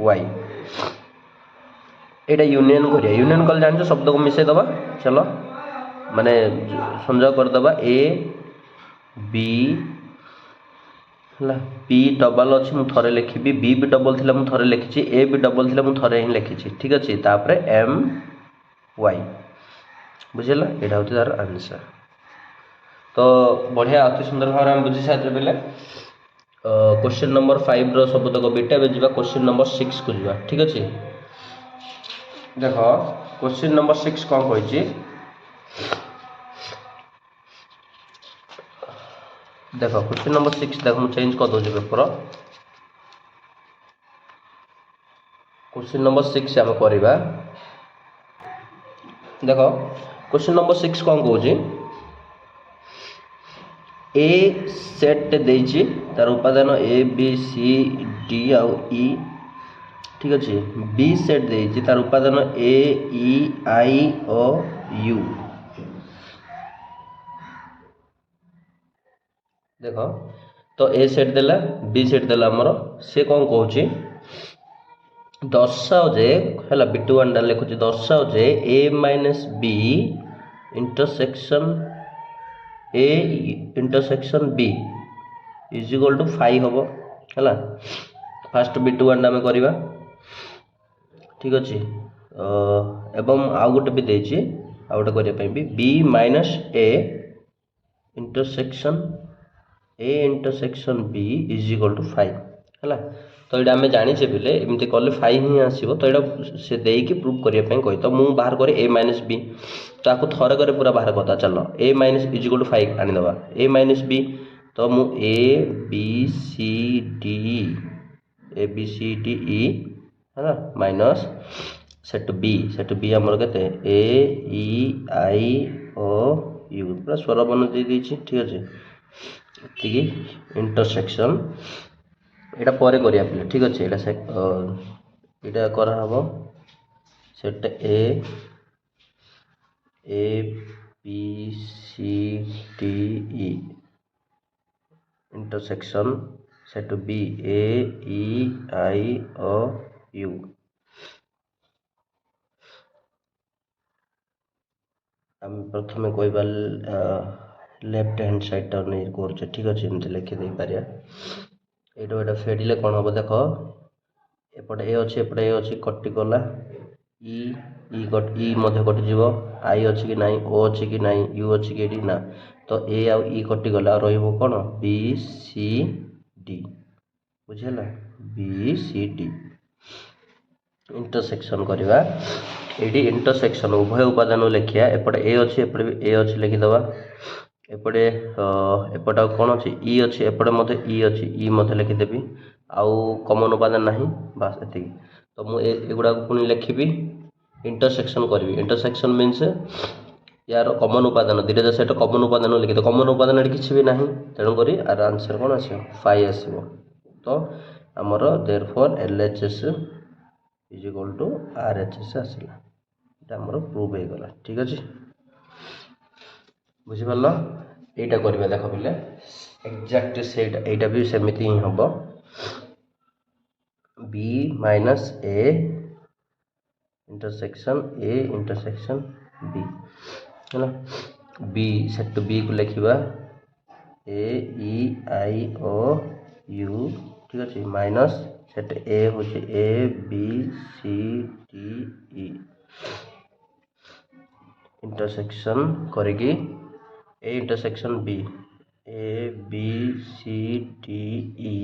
Y यहाँ यूनियन करिया यूनियन कल जान शब्द को मिसई दबा चलो माने संयोग करदबा ए बी है पी डबल अच्छी मुझे थे लिखी बी भी डबल थी मुझे थे लिखी ए भी डबल थी मुझे थे ही लिखी ठीक अच्छे तापर एम वाई बुझेगा यहाँ हूँ तार आंसर तो बढ़िया अति सुंदर भाव में बुझी सारे पे क्वेश्चन नंबर 5 रो सब तक बीटा बे जा क्वेश्चन नंबर 6 को जा ठीक अच्छे देख क्वेश्चन नंबर 6 कौन कही देख क्वेश्चन नंबर 6 देख मुझे चेंज कर दूसरी पेपर क्वेश्चन नंबर 6 आम करवा देख क्वेश्चन नंबर 6 कौन कौन ए सेट देइछि तार उपादान ए बी सी डी आउ ई ठीक अच्छे। बी सेट देइछि तार उपादान ए ई आई ओ यू देख तो ए सेट देला बी सेट देला आमर से कौन कहूँ दर्शाओ जे है बिटू वन लिखुची दर्शाओ जे A minus B intersection A intersection B is equal to 5 हम है फास्ट बिटू वन आम करवा ठीक अच्छे। एवं आउ गोटे भी देछि आउ गोटे करने भी B minus A intersection B is equal to 5 है तो ये आम जाचे बोले एमती कले 5 ही आसो तो यहाँ से देकी प्रूव करने कही तो मुझे बाहर करे ए माइनस बी तो आपको थरे करे पूरा बाहर करता चल A minus is equal to 5 आनीदे ए माइनस बी तो मु ए बी सी डी ई है ना माइनस सेट बी आमर के ए ई आई ओ यू पूरा स्वर बन दे ठीक अच्छे ठीक इंटरसेक्शन एटा पर करिया पे ठीक अच्छे एटा करा हबो set A B C D E intersection set B A E I O U आम प्रथम कहबा लेफ्ट हैंड साइड टा नहीं कर ठीक अच्छे एमती लिखि दे पारिया एटा फेडिले कौन हम देख एपटे ए अच्छे एपटे ए अच्छे कटिगला ई ई कटिज आई अच्छी कि नाई ओ अच्छी कि नाई यू अच्छी कि ना तो ए आउ ई कटिगला कौन बी सी डी बुझेगा बी सी डी इंटरसेक्शन करवा ये इंटरसेक्शन उभय उपादान लिखिया एपटे ए अच्छे एपटे भी ए अच्छे लिखिदबा एपटे एपटे कौन अच्छे ई अच्छे एपटे मत ई अच्छे ई मत लिखिदेवी आउ कमन उपादान नहीं बास एति तो मुझे पुणी लिखी इंटरसेक्शन करी इंटरसेक्शन मीन्स यार कमन उपादान दुटा सेट कमन उपादान लिखिद कमन उपादान किसी भी ना तेणुक आर आंसर कौन आस 5 आसो तो आमर therefore L H S is equal to R H S आसला ये आमर प्रूव हो गला ठीक अच्छे बुझिपार यहीटा करवा देख पिले एक्जाक्ट से यहीटा भी सेमती ही हम B minus A intersection B है ना बी सेट बी को लिखा ए ई आई ओ यू ठीक अच्छे माइनस सेट ए हूँ A B C D E intersection करिकी A intersection B A B C D E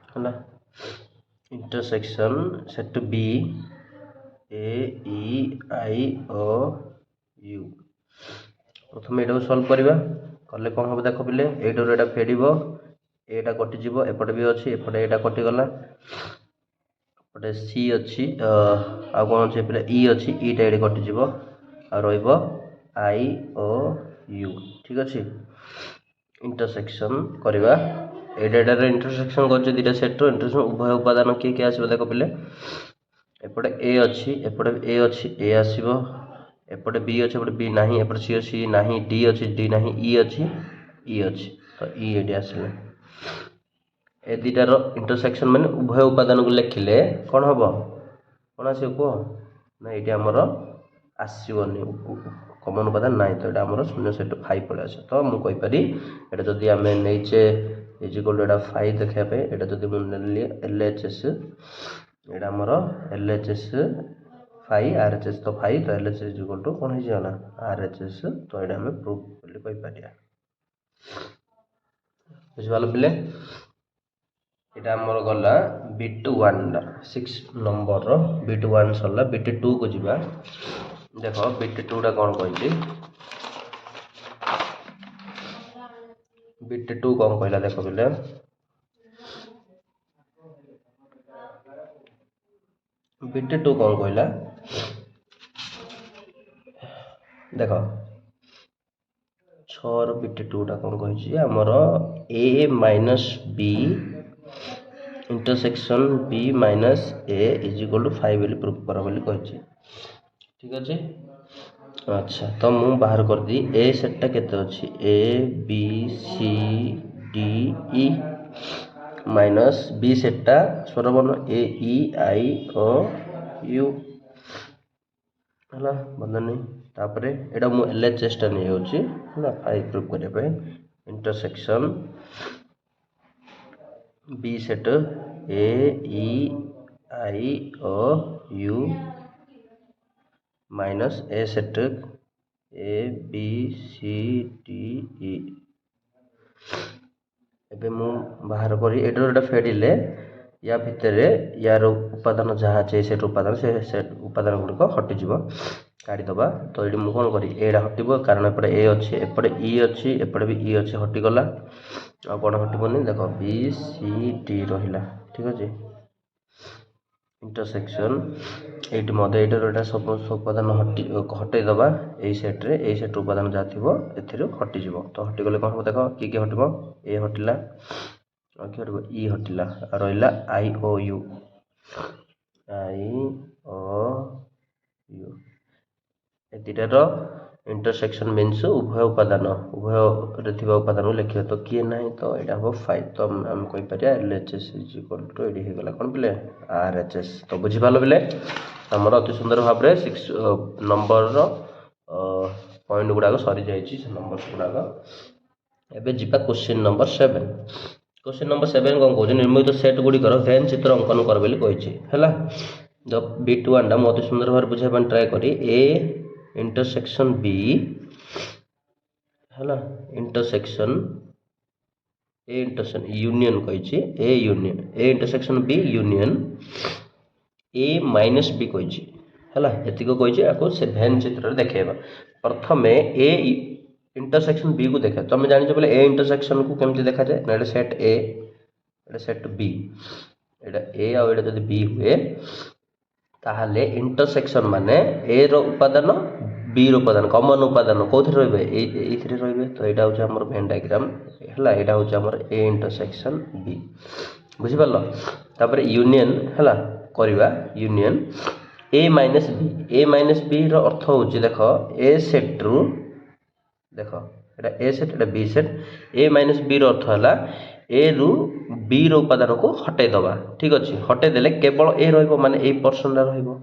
है ना intersection set B A E I O U प्रथम यहाँ सल्व करवा कले कौन हम देख पिले यहाँ फेड़ एटा कटिज एपटे भी अच्छी एपटे यहाँ कटिगला एपटे सी अच्छी आ कौन अच्छे पे ई अच्छी ईटा ये कटिज आई ओ यू ठीक अच्छे इंटरसेक्शन करवा एडार इंटरसेक्शन कर दुटा सेट्र इंटरसेक्शन उभय उपादान किए किए आस देख पिले एपटे ए अच्छी एपटे ए अच्छी ए आसो एपटे बी अच्छे एपटे बी ना एपटे सी अच्छी ना डी अच्छी डी ना ई अच्छी तो ई ये आसला ए दुटार इंटरसेक्शन माने उभय उपादान को लिखिले कौन हम कौन आस कह ना ये आमर आसोनी कमन उपादान ना तो यहाँ आम 0 सेट 5 पड़े आस तो मुझे यहाँ जदि आम नहींचे इजिकल यहाँ 5 देखापे यहाँ जब मुझे एल एच एस यहाँ आमर L H S 5 R H S तो 5 तो L H S is equal to कौन होना आर एच एस तो यहाँ आम प्रूफ बोली बुझिपाल पिले यहाँ आमर गला बिट 1 6 नंबर बिट 1 सरला बिट 2 को जीवा देख बिट 2 टा कौन कही बिट 2 कौन कहला देख बोले बिट 2 कौन कहला देख BT2 कौन कही आमर A minus B intersection B minus A is equal to 5 बोली प्रूफ कर बोली कही। ठीक अच्छे। अच्छा तो मु बाहर कर दी ए सेटटा केते अछि A B C D E minus B सेटटा स्वरवर्ण A E I O U हला बंधनी तापरे एटा मु LHS टा नै होछि हला 5 प्रूफ करे पे intersection B set A E I O U minus A set A B C D E एबे मु बाहर करी एडर फेडिले या भितर यार उपादान जहाँ अच्छे सेट उपादान से सेट उपादान गुड़िक हटिज काढ़ीदबा तो ये मुझे कौन करी एटा हटब कारण एपटे ए अच्छे एपटे ई अच्छी एपटे भी ई अच्छे हटिगला आ कौन हटबनी देख बी सी डी रहा। ठीक अच्छे इंटरसेक्शन ये सब उपादान हटईदबा यही सेट उपादान जहाँ थी हटिज तो हटिगले कौन हम देख किए हटब ए हटिला और कि हटब ई हटिला रहा आई O U A दुटार intersection means उभय उपादान उभय उपादान लिखे तो किए ना तो यहाँ हम 5 तो आम कहीपर LHS इज इक्वल टू ये होगा कौन पे RHS तो बुझीपाल पे आमर अति सुंदर भाव में 6 नंबर पॉइंट गुड़ाक सरी जाइए नंबर गुड़ाक एवं जीवा क्वेश्चन नंबर 7 क्वेश्चन नंबर 7 कौन कौन निर्मित सेट गुड़िकर वेन चित्र अंकन कर बोली कही है जो B21 टा अति सुंदर भाव बुझाई ट्राए करी ए इंटरसेक्शन B है इंटरसेक्शन ए इंटरसेक्शन यूनियन कही A intersection B union A minus B कही है कही आपको से भेन चित्र देखेबा प्रथम ए इंटरसेक्शन B को देखा तुम जान बोले ए इंटरसेक्शन को केमती देखा जाए ना सेट ए सेट B एटा ए आ एटा जदि B हुए ताहले इंटरसेक्शन माने ए रो उपादान B रो उपादान कॉमन उपादान कोथि रहबे एथि रहबे तो एटा होछ हमर वेन डायग्राम हला एटा होछ हमर ए इंटरसेक्शन B बुझि पारलो तापर यूनियन हला करबा यूनियन ए माइनस B रो अर्थ होछ देखो ए सेट रु देखो एटा ए सेट एटा B सेट ए माइनस B रो अर्थ हला ए रु B रो उपादान को हटाई दबा। ठीक अच्छे हटाई देले केवल ए रहिबो माने ए पर्सन रहिबो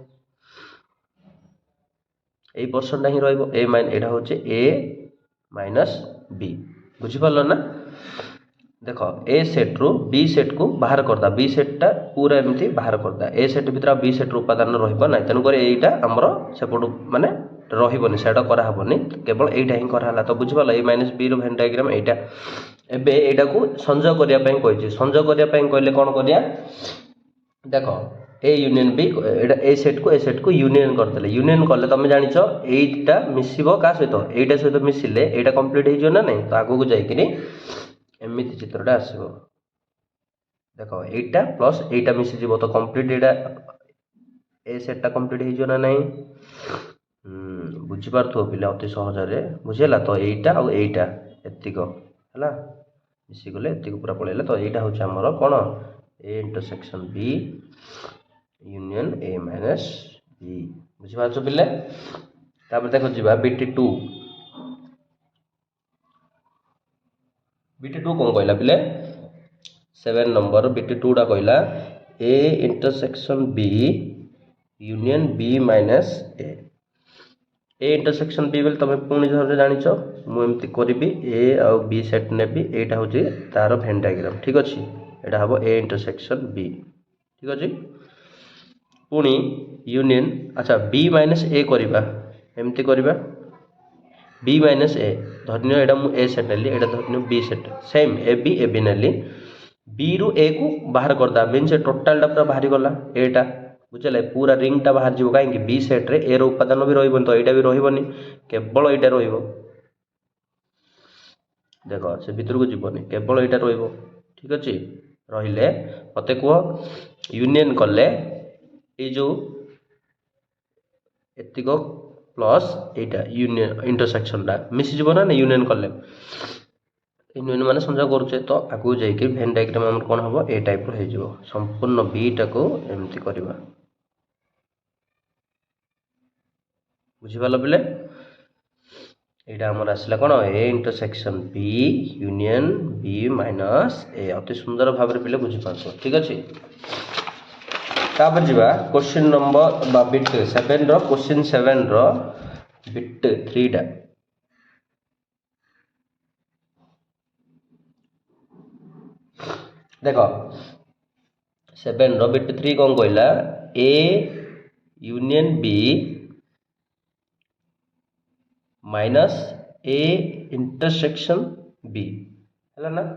ए पर्सन ही रहिबो ए माइन एटा होचे ए माइनस B बुझि पारलो ना देखो ए सेट रु B सेट को बाहर करदा B सेट टा पूरा एमती बाहर करदा ए सेट भितर B सेट रो उपादान रहिबो नै तनु करे एटा हमरो सेपटु माने रहिबोनी सेटा करा हबोनी केवल एटा ही करा हला तो बुझि पारलो ए माइनस B रो वेन डायग्राम एटा एबे एटा को संजय करिया पई कहिछि संजय करिया पई कहले कोन करिया देखो A union B Etah A set को यूनियन करदेले यूनियन करले तुम जानिछ एटा मिसिबो का सहित एटा सहित मिसिले एटा कंप्लीट हे जो ना नहीं तो आगो को जाई किनी एमिति चित्रटा आसीबो देखो एटा प्लस एटा मिसि जीवो तो कंप्लीट एटा ए सेटटा कंप्लीट हे जो ना नहीं बुझी पारथो पिला अति सहज रे बुझेला तो एटा और एटा एतिको हला मिसि गले एतिको पूरा पळेला तो एटा होछ हमर कोन A intersection B union A minus B बुझी पारछो पिले तापर देखो जीवा BT2 कौन कहला पिले 7 नंबर BT2 टा कहला A intersection B union B minus A intersection B बोल तुम पुणी भाव जानिछ मु एमती करिबी ए आ B सेट नेबी एटा होची तार वेन डायग्राम। ठीक अछि एटा हबो ए इंटरसेक्शन B ठीक अछि पुणी यूनियन अच्छा B माइनस A करिबा एमती करिबा B माइनस A धन्य एटा मु ए सेट नेली एटा धन्य B set same A B नेली B रु A को बाहर करदा मीन से टोटल टा पूरा बाहरी गला एटा बुझले पूरा रिंग टा बाहर जीव काहे B सेट रे ए रो उपादान भी रहिबन तो एटा भी रहिबनी केवल एटा रहिबो देखो से भीतर को जीवनी केवल एटा रहिबो। ठीक अछि रहिले मते को यूनियन करले ए जो एतिको प्लस एटा यूनियन इंटरसेक्शनटा मिसिଯିବ ना यूनियन कले यूनियन माने संयोग करूचे तो आगु जाइके भेन डायग्राम हमर कोन हबो ए टाइप रो हेजिवो संपूर्ण बी टाको एमती करबा बुझिबालो बिले एटा हमर आसला कोन A intersection B union B minus A अति सुंदर भाबरे बिले बुझि पाछो ठीक अछि तापर जिबा क्वेश्चन नंबर बा बिट 7 रो क्वेश्चन 7 रो बिट 3 टा देखो 7 रो बिट 3 कोन कहला A union B minus A intersection B है ना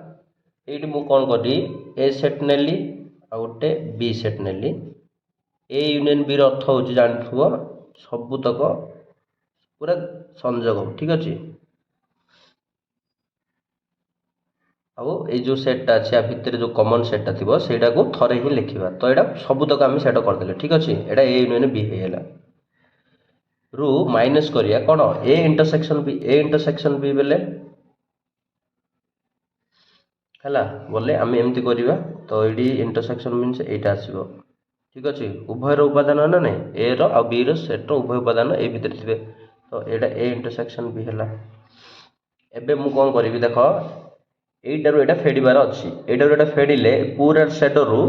ये मु कौन करी ए सेट नेली आ गोटे बी सेट नेली ए यूनियन बी अर्थ हूँ जानथुव सबुतक पूरा संजोग ठीक अच्छे आउ ये जो सेटा अच्छे भितर जो कमन सेटा थी सेटा को थरे ही लिखा तो यहाँ सबुतक आम सेट करदे ठीक अच्छे यहाँ ए यूनियन बी होगा रु माइनस करिया कौन ए इंटरसेक्शन बी बेले है बोले आम एमती करवा तो ये इंटरसेक्शन मीन्स एटा आसो ठीक अच्छे उभयर उपादान ना ना ए रो बी रो सेट रो उभय उपादान ए भितर थे तो यहाँ ए इंटरसेक्शन बी है एबे मु कौन करी देख एटारू एटा फेडिबार अच्छी एटारू एटा फेडिले पूरा सेडरू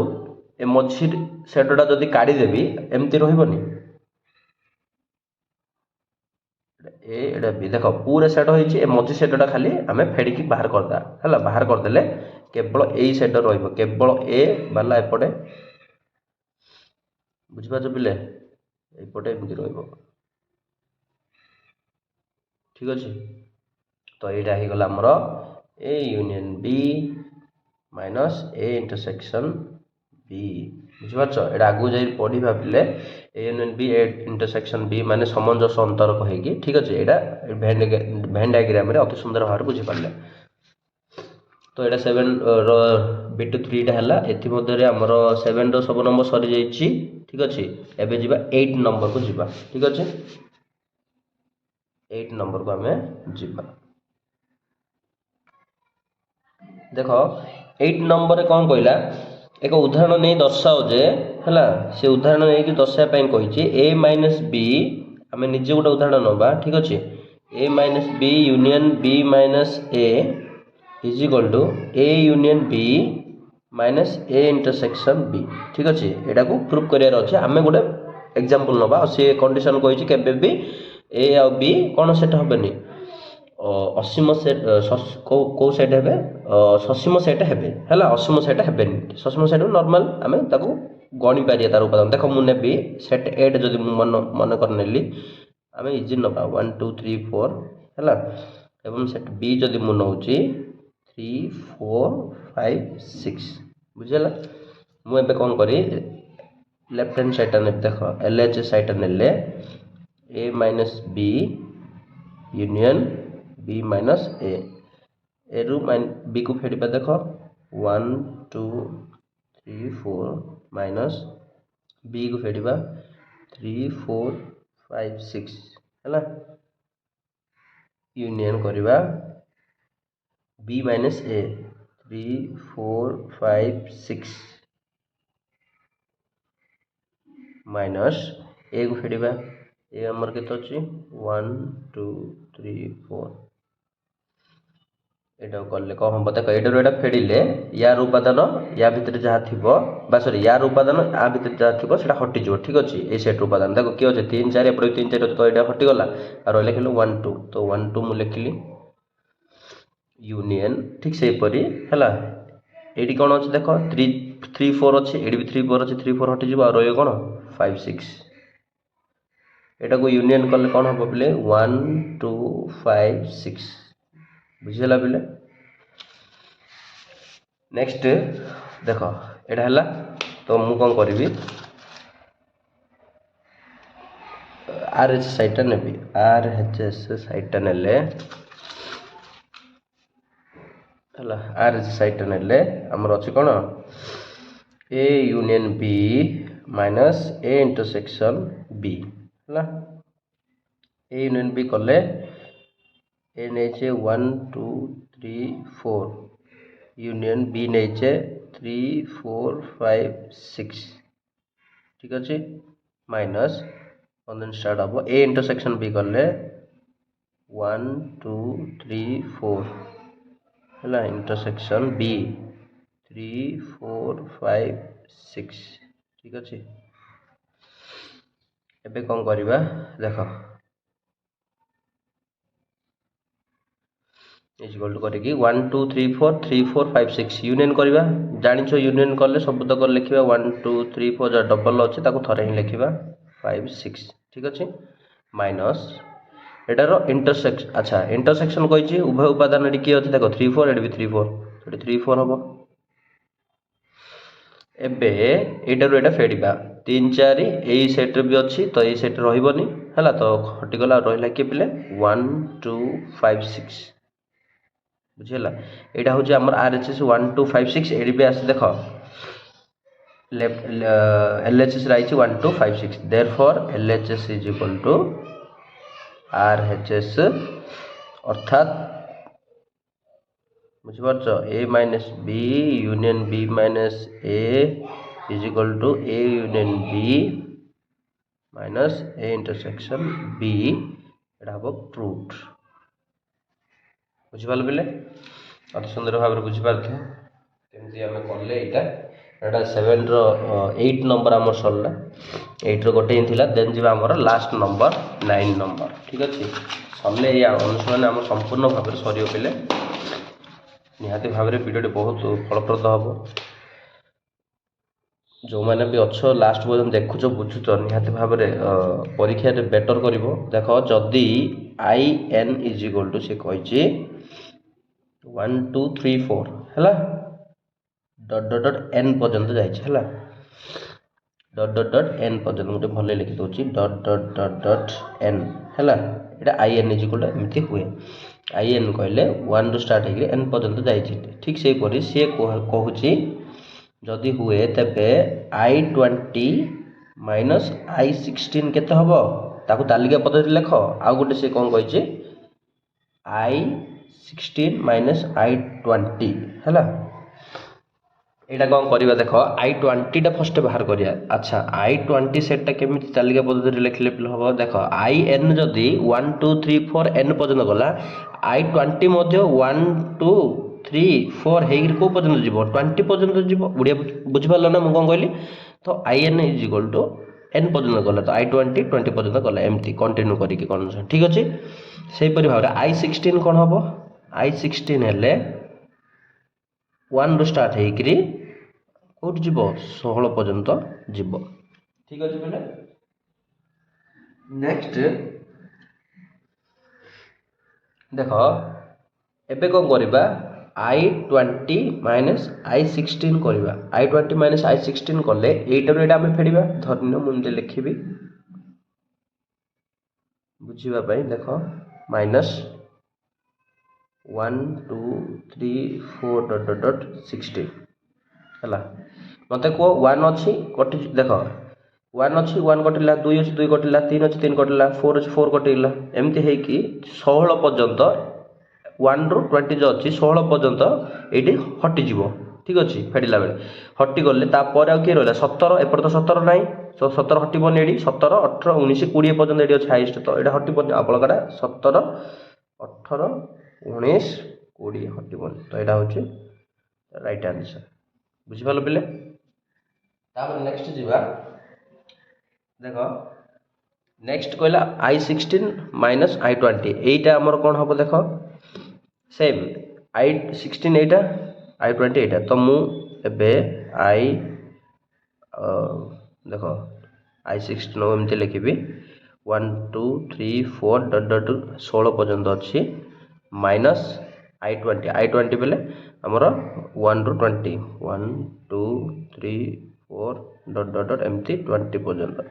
ए मझी सेडटा जदि काढ़ीदेवी एमती रही एटा भी देख पूरा सेट होइछि ए मझी सेटटा खाली आमे फेडिकी बाहर करदा हला बाहर करदेले केवल एई सेट रहइबो केवल ए वाला एपटे बुझिबा जो बिले एपटे एमती रहइबो ठीक अछि तो एटा ही गला हमर A union B minus A intersection B बुझिपारछ एटा आगु जाई पढ़ी भाबिले A union B A intersection B माने सामंजस्य अंतर कहेगी ठीक अछि एटा भेन डायग्राम रे अति सुंदर भाव बुझि पारले तो एटा 7 रो बिट 3 टा हला एथि मध्ये रे हमर 7 रो सब नंबर सरी जाईछि ठीक अछि एबे जिबा 8 नंबर को जिबा ठीक अछि 8 नंबर को हमें जिबा देखो 8 नंबर रे कोन कहला एक उदाहरण नहीं दर्शाओ जे है से उदाहरण नहीं दर्शाया कही ए माइनस बी आम निजे गोटे उदाहरण नवा ठीक अच्छे A minus B union B minus A is equal to A union B minus A intersection B ठीक अच्छे यहाँ को प्रूफ करार अच्छे आम गोटे एग्जांपल नवा सी कंडीशन कही केबे ए आ बी कौन सेट हेनी असीम सेट कौ सेट हे ससीम सेट हे असीम सेट हे ससीम सेट नॉर्मल आम गणी पारिया तार उपादान देख मुझे नेबी सेट एट जदि मन कर नेली आम इजी नवा 1 2 3 4 है एवं सेट बी जदि मु नौची 3 4 5 6 बुझेगा मुझे कौन करी लेफ्ट हैंड साइड ने देख एल एच साइड ने A minus B union B minus A रु बी को फेडिबा देख 1 2 3 4 माइनस बी को फेडिबा 3 4 5 6 है यूनियन करवा बी माइनस ए 3 4 5 6 माइनस ए को फेडिबा ए आमर केते अछि 1 2 3 4 एटा कले कौन हम देख एटा फेडिले यार उपादान या भितर जहाँ थी सॉरी यार उपादान या भितर जहाँ थी से हटिज ठीक अच्छे ये सेट उपादान देख किए अच्छे 3 4 एपटे 3 4 तो यहाँ हटिगला और रही लिखिल 1 2 तो 1 2 मुझे लिखिली यूनियन ठीक से परी है ये कौन अच्छे देख 3 4 अच्छे ये भी 3 4 अच्छे 3 4 हटिज और रही कौन 5 6 एटा को यूनियन कले कौन हम बोले 1 2 5 6 बुझेगा बोले नेक्स्ट देख एटा है तो मु कौन करी आर एच साइडटा नेबी आर एच एस साइडटा नेले है आर एच साइडटा नेले आमर अच्छे कौन A union B minus A intersection B है ए यूनियन बी कले ए नहीं 1 2 3 4 यूनियन बी नहीं 3 4 5 6 ठीक अच्छे माइनस देन स्टार्ट हम ए इंटरसेक्शन बी कले 1 2 3 4 है इंटरसेक्शन बी 3 4 5 6 ठीक अच्छे एबे कौन करिबा देख इज इक्वल टू करेगी 1 2 3 4 3 4 5 6 यूनियन करवा जानिछ यूनियन कले सब तक लिखा 1 2 3 4 जो डबल अच्छे थरे ही लिखा 5 6 ठीक अच्छे माइनस एटार इंटरसेक्शन अच्छा इंटरसेक्शन कही उभय उपादान किए अच्छे देख 3 4 एट भी 3 4 ये 3 4 हम एबे एटारू एटा फेडिबा 3 4 यही सेट भी अच्छी तो यही सेट रही है तो हटिगला रहा किए पिले 1 2 5 6 बुझीला एटा हूँ आम RHS 1 2 5 6 एडी भी आस देख लेफ्ट LHS रही 1 2 5 6 therefore LHS is equal to RHS अर्थात बुझीपार A minus B union B minus A is equal to A union B minus A intersection B एटा हम ट्रूथ बुझिपाल बेले अति सुंदर भाव बुझीपारे केमती आम कले यहाँ 7 रो 8 नंबर आम सरला 8 रो गोटे ही देन जी आम लास्ट नंबर 9 नंबर ठीक अच्छे सरले ये अनुसरण आम संपूर्ण भाव सर पे निहाती भाव भिडियो बहुत फलप्रद हम जो मैंने भी अच्छो लास्ट पर्यटन देखुच बुझुच निहाती भाव परीक्षा बेटर कर देख जदि IN इज इक्वल टू सी कही 1 2 3 4 है डट डट डट एन पर्यंत जाइए डट डट डट एन पर्यंत गोटे भले लिखी दूसरी डट डट डट डट एन है यहाँ IN इज इक्वल टू एमती हुए IN कहले 1 रु स्टार्ट हो एन पर्यंत जाइए ठीक से सी कहूँ जदि हुए तेबे I20 माइनस I16 केते हम ताकू तालिका पद्धति लेख आउ गोटे सी कौन कही I16 माइनस I20 है यहाँ कौन करवा देख I20 टा फर्स्ट बाहर करिया अच्छा I20 सेटा केमी तालिका पद्धति लिखले हम देख IN जदि 1 2 3 4 N पर्यंत गला I20 मध्य 1 2 3 4 है कौ पर्यंत जीव 20 पर्यंत जीव बुढ़िया बुझिपार ना मुझे कौन कहली तो IN is equal to N पर्यंत गला तो I20 20 पर्यंत गला एमती कंटिन्यू करके कौन ठीक अच्छे से भाव I16 कौन हम I16 हेले 1 रु स्टार्ट होकरी कौट जीव 16 पर्यंत जीव ठीक अच्छे बोले नेक्स्ट देख एबे कौन करवा I20 माइनस I16 करवा I20 माइनस I16 कले एटारू एटा आम फेड़ा धरन मुझे लिखी बुझापी देख माइनस 1 2 3 4 डट डट डट 16 है मत कह 1 अच्छी कटि देख 1 अच्छी 1 कटिला 2 अच्छी 2 कटिला 3 अच्छी 3 कटिला 4 अच्छी 4 कटिला एमती है कि 16 पर्यंत 1 रु 20 जो अच्छी 16 पर्यंत ये हटिଯିव ठीक अच्छे फेड़ा बेले हटिगले तापर आ किए रहा 17 एपट तो 17 ना तो 17 हटबन ये 17 18 19 20 पर्यंत ये अच्छे हाइस्ट तो ये हटबन आपड़ा 17 18 19 20 हटबन तो यहाँ हूँ राइट आंसर बुझिपाल पे नेक्स्ट जीवा देख नेक्स्ट कहला I16 माइनस I20 यहीटा आमर कौन हम देख सेम I16 एटा I20 एटा तो मु एबे देख I16 एमती लिखी 1 2 3 4 डट डट 16 पर्यंत अच्छी माइनस I20 बेले आमर 1 रु 20 1 2 3 4 डट डट डट एमती 20 पर्यंत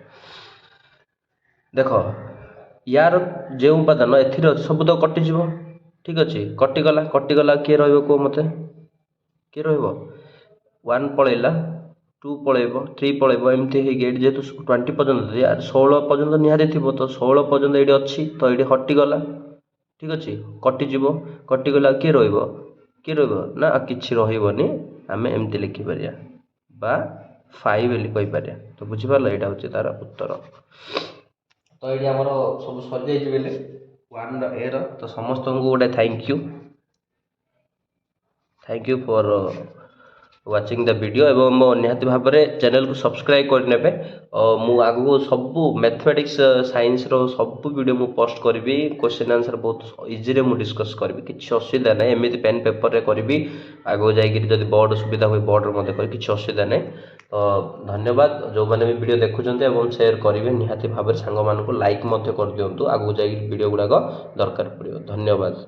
देख यार जो उपादान ए सब तो कटिज ठीक अच्छे कटिगला किए रहा कह मत किए रहा 1 पलैला टू पलैब 3 पलैब एमती है जेहतु 20 पर्यटन 16 पर्यटन निहाती थी तो 16 पर्यटन ये अच्छी तो ये हटिगला ठीक अच्छे कटिज कटिगला किए ना किसी रही आम एमती लिखिपर बा 5 बोली कहीपर तो बुझीपार यहाँ हूँ तार उत्तर तो ये आमर सब सरी जाइए 1 ए तो समस्त को गोटे thank you for watching the video एवं मो निहाती भाव में चैनल को सब्सक्राइब करने मु आगु सब मैथमेटिक्स साइंस रो सब वीडियो मु पोस्ट करी क्वेश्चन आंसर बहुत इजी मु डिस्कस करी किसी असुविधा ना एमती पेन पेपर रे करी आगु जाकि बोर्ड सुविधा हुए बोर्ड रे करी किसी असुविधा ना तो धन्यवाद जो मैंने भी वीडियो देखुंत एवं शेयर करेंगे निहाती भाव में सांग मानक लाइक कर दिंतु आगु जाकि वीडियो गुड़ाक दरकार पड़ो धन्यवाद।